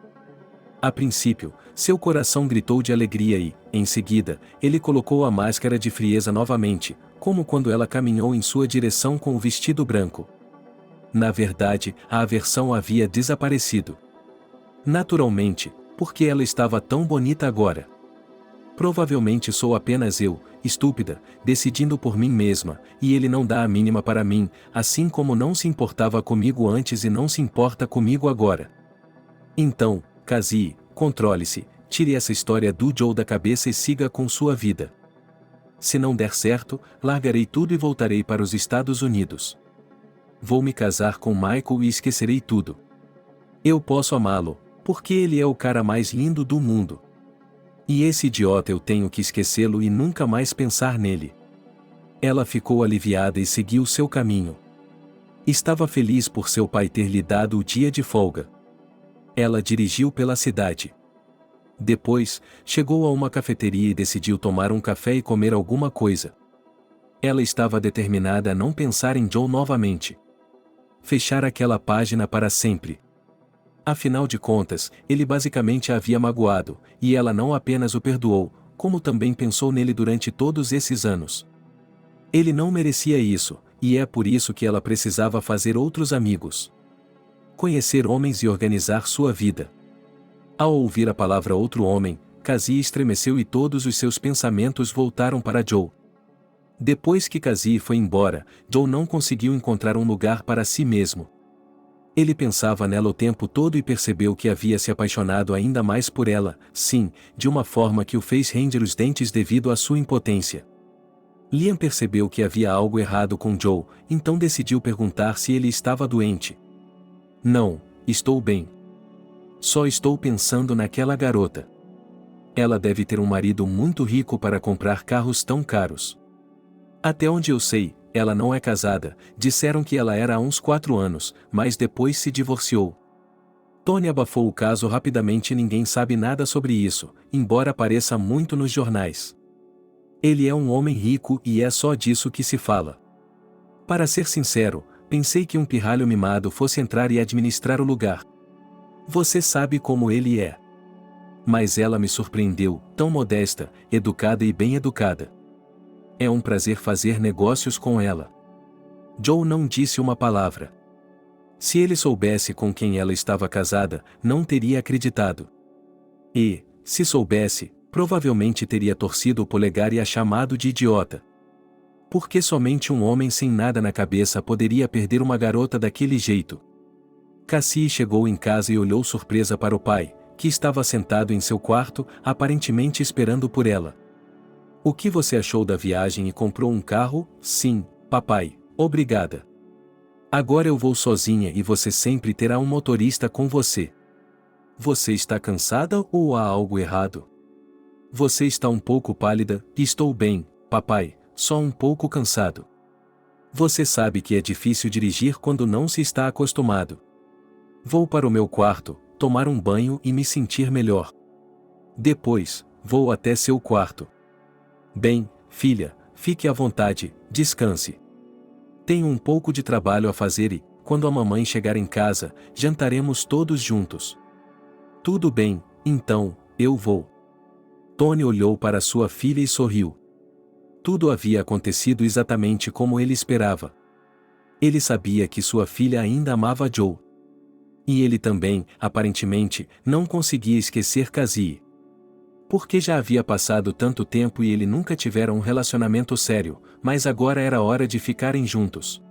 A princípio, seu coração gritou de alegria e, em seguida, ele colocou a máscara de frieza novamente, como quando ela caminhou em sua direção com o vestido branco. Na verdade, a aversão havia desaparecido. Naturalmente, porque ela estava tão bonita agora. Provavelmente sou apenas eu, estúpida, decidindo por mim mesma, e ele não dá a mínima para mim, assim como não se importava comigo antes e não se importa comigo agora. Então, Cassie, controle-se, tire essa história do Joe da cabeça e siga com sua vida. Se não der certo, largarei tudo e voltarei para os Estados Unidos. Vou me casar com Michael e esquecerei tudo. Eu posso amá-lo, porque ele é o cara mais lindo do mundo. E esse idiota eu tenho que esquecê-lo e nunca mais pensar nele. Ela ficou aliviada e seguiu seu caminho. Estava feliz por seu pai ter lhe dado o dia de folga. Ela dirigiu pela cidade. Depois, chegou a uma cafeteria e decidiu tomar um café e comer alguma coisa. Ela estava determinada a não pensar em Joe novamente. Fechar aquela página para sempre. Afinal de contas, ele basicamente a havia magoado, e ela não apenas o perdoou, como também pensou nele durante todos esses anos. Ele não merecia isso, e é por isso que ela precisava fazer outros amigos. Conhecer homens e organizar sua vida. Ao ouvir a palavra outro homem, Cassie estremeceu e todos os seus pensamentos voltaram para Joe. Depois que Cassie foi embora, Joe não conseguiu encontrar um lugar para si mesmo. Ele pensava nela o tempo todo e percebeu que havia se apaixonado ainda mais por ela, sim, de uma forma que o fez ranger os dentes devido à sua impotência. Liam percebeu que havia algo errado com Joe, então decidiu perguntar se ele estava doente. Não, estou bem. Só estou pensando naquela garota. Ela deve ter um marido muito rico para comprar carros tão caros. Até onde eu sei, ela não é casada, disseram que ela era há uns 4 anos, mas depois se divorciou. Tony abafou o caso rapidamente e ninguém sabe nada sobre isso, embora apareça muito nos jornais. Ele é um homem rico e é só disso que se fala. Para ser sincero, pensei que um pirralho mimado fosse entrar e administrar o lugar. Você sabe como ele é. Mas ela me surpreendeu, tão modesta, educada e bem educada. É um prazer fazer negócios com ela. Joe não disse uma palavra. Se ele soubesse com quem ela estava casada, não teria acreditado. E, se soubesse, provavelmente teria torcido o polegar e a chamado de idiota. Porque somente um homem sem nada na cabeça poderia perder uma garota daquele jeito. Cassie chegou em casa e olhou surpresa para o pai, que estava sentado em seu quarto, aparentemente esperando por ela. O que você achou da viagem e comprou um carro? Sim, papai, obrigada. Agora eu vou sozinha e você sempre terá um motorista com você. Você está cansada ou há algo errado? Você está um pouco pálida. Estou bem, papai, só um pouco cansado. Você sabe que é difícil dirigir quando não se está acostumado. Vou para o meu quarto, tomar um banho e me sentir melhor. Depois, vou até seu quarto. Bem, filha, fique à vontade, descanse. Tenho um pouco de trabalho a fazer e, quando a mamãe chegar em casa, jantaremos todos juntos. Tudo bem, então, eu vou. Tony olhou para sua filha e sorriu. Tudo havia acontecido exatamente como ele esperava. Ele sabia que sua filha ainda amava Joe. E ele também, aparentemente, não conseguia esquecer Cassie. Porque já havia passado tanto tempo e ele nunca tivera um relacionamento sério, mas agora era hora de ficarem juntos.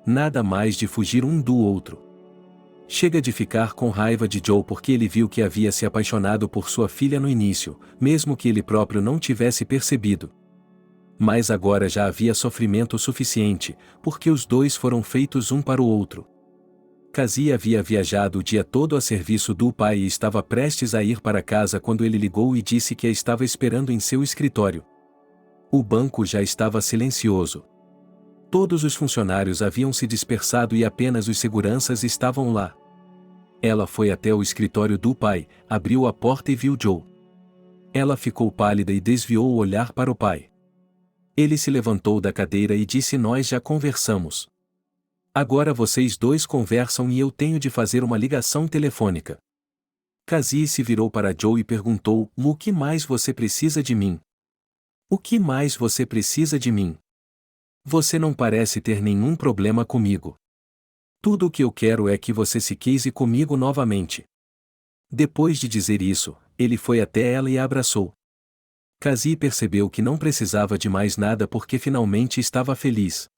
Nada mais de fugir um do outro. Chega de ficar com raiva de Joe porque ele viu que havia se apaixonado por sua filha no início, mesmo que ele próprio não tivesse percebido. Mas agora já havia sofrimento suficiente, porque os dois foram feitos um para o outro. Cassie havia viajado o dia todo a serviço do pai e estava prestes a ir para casa quando ele ligou e disse que a estava esperando em seu escritório. O banco já estava silencioso. Todos os funcionários haviam se dispersado e apenas os seguranças estavam lá. Ela foi até o escritório do pai, abriu a porta e viu Joe. Ela ficou pálida e desviou o olhar para o pai. Ele se levantou da cadeira e disse: "Nós já conversamos. Agora vocês dois conversam e eu tenho de fazer uma ligação telefônica." Cassie se virou para Joe e perguntou: "O que mais você precisa de mim? O que mais você precisa de mim? Você não parece ter nenhum problema comigo. Tudo o que eu quero é que você se case comigo novamente." Depois de dizer isso, ele foi até ela e a abraçou. Cassie percebeu que não precisava de mais nada porque finalmente estava feliz.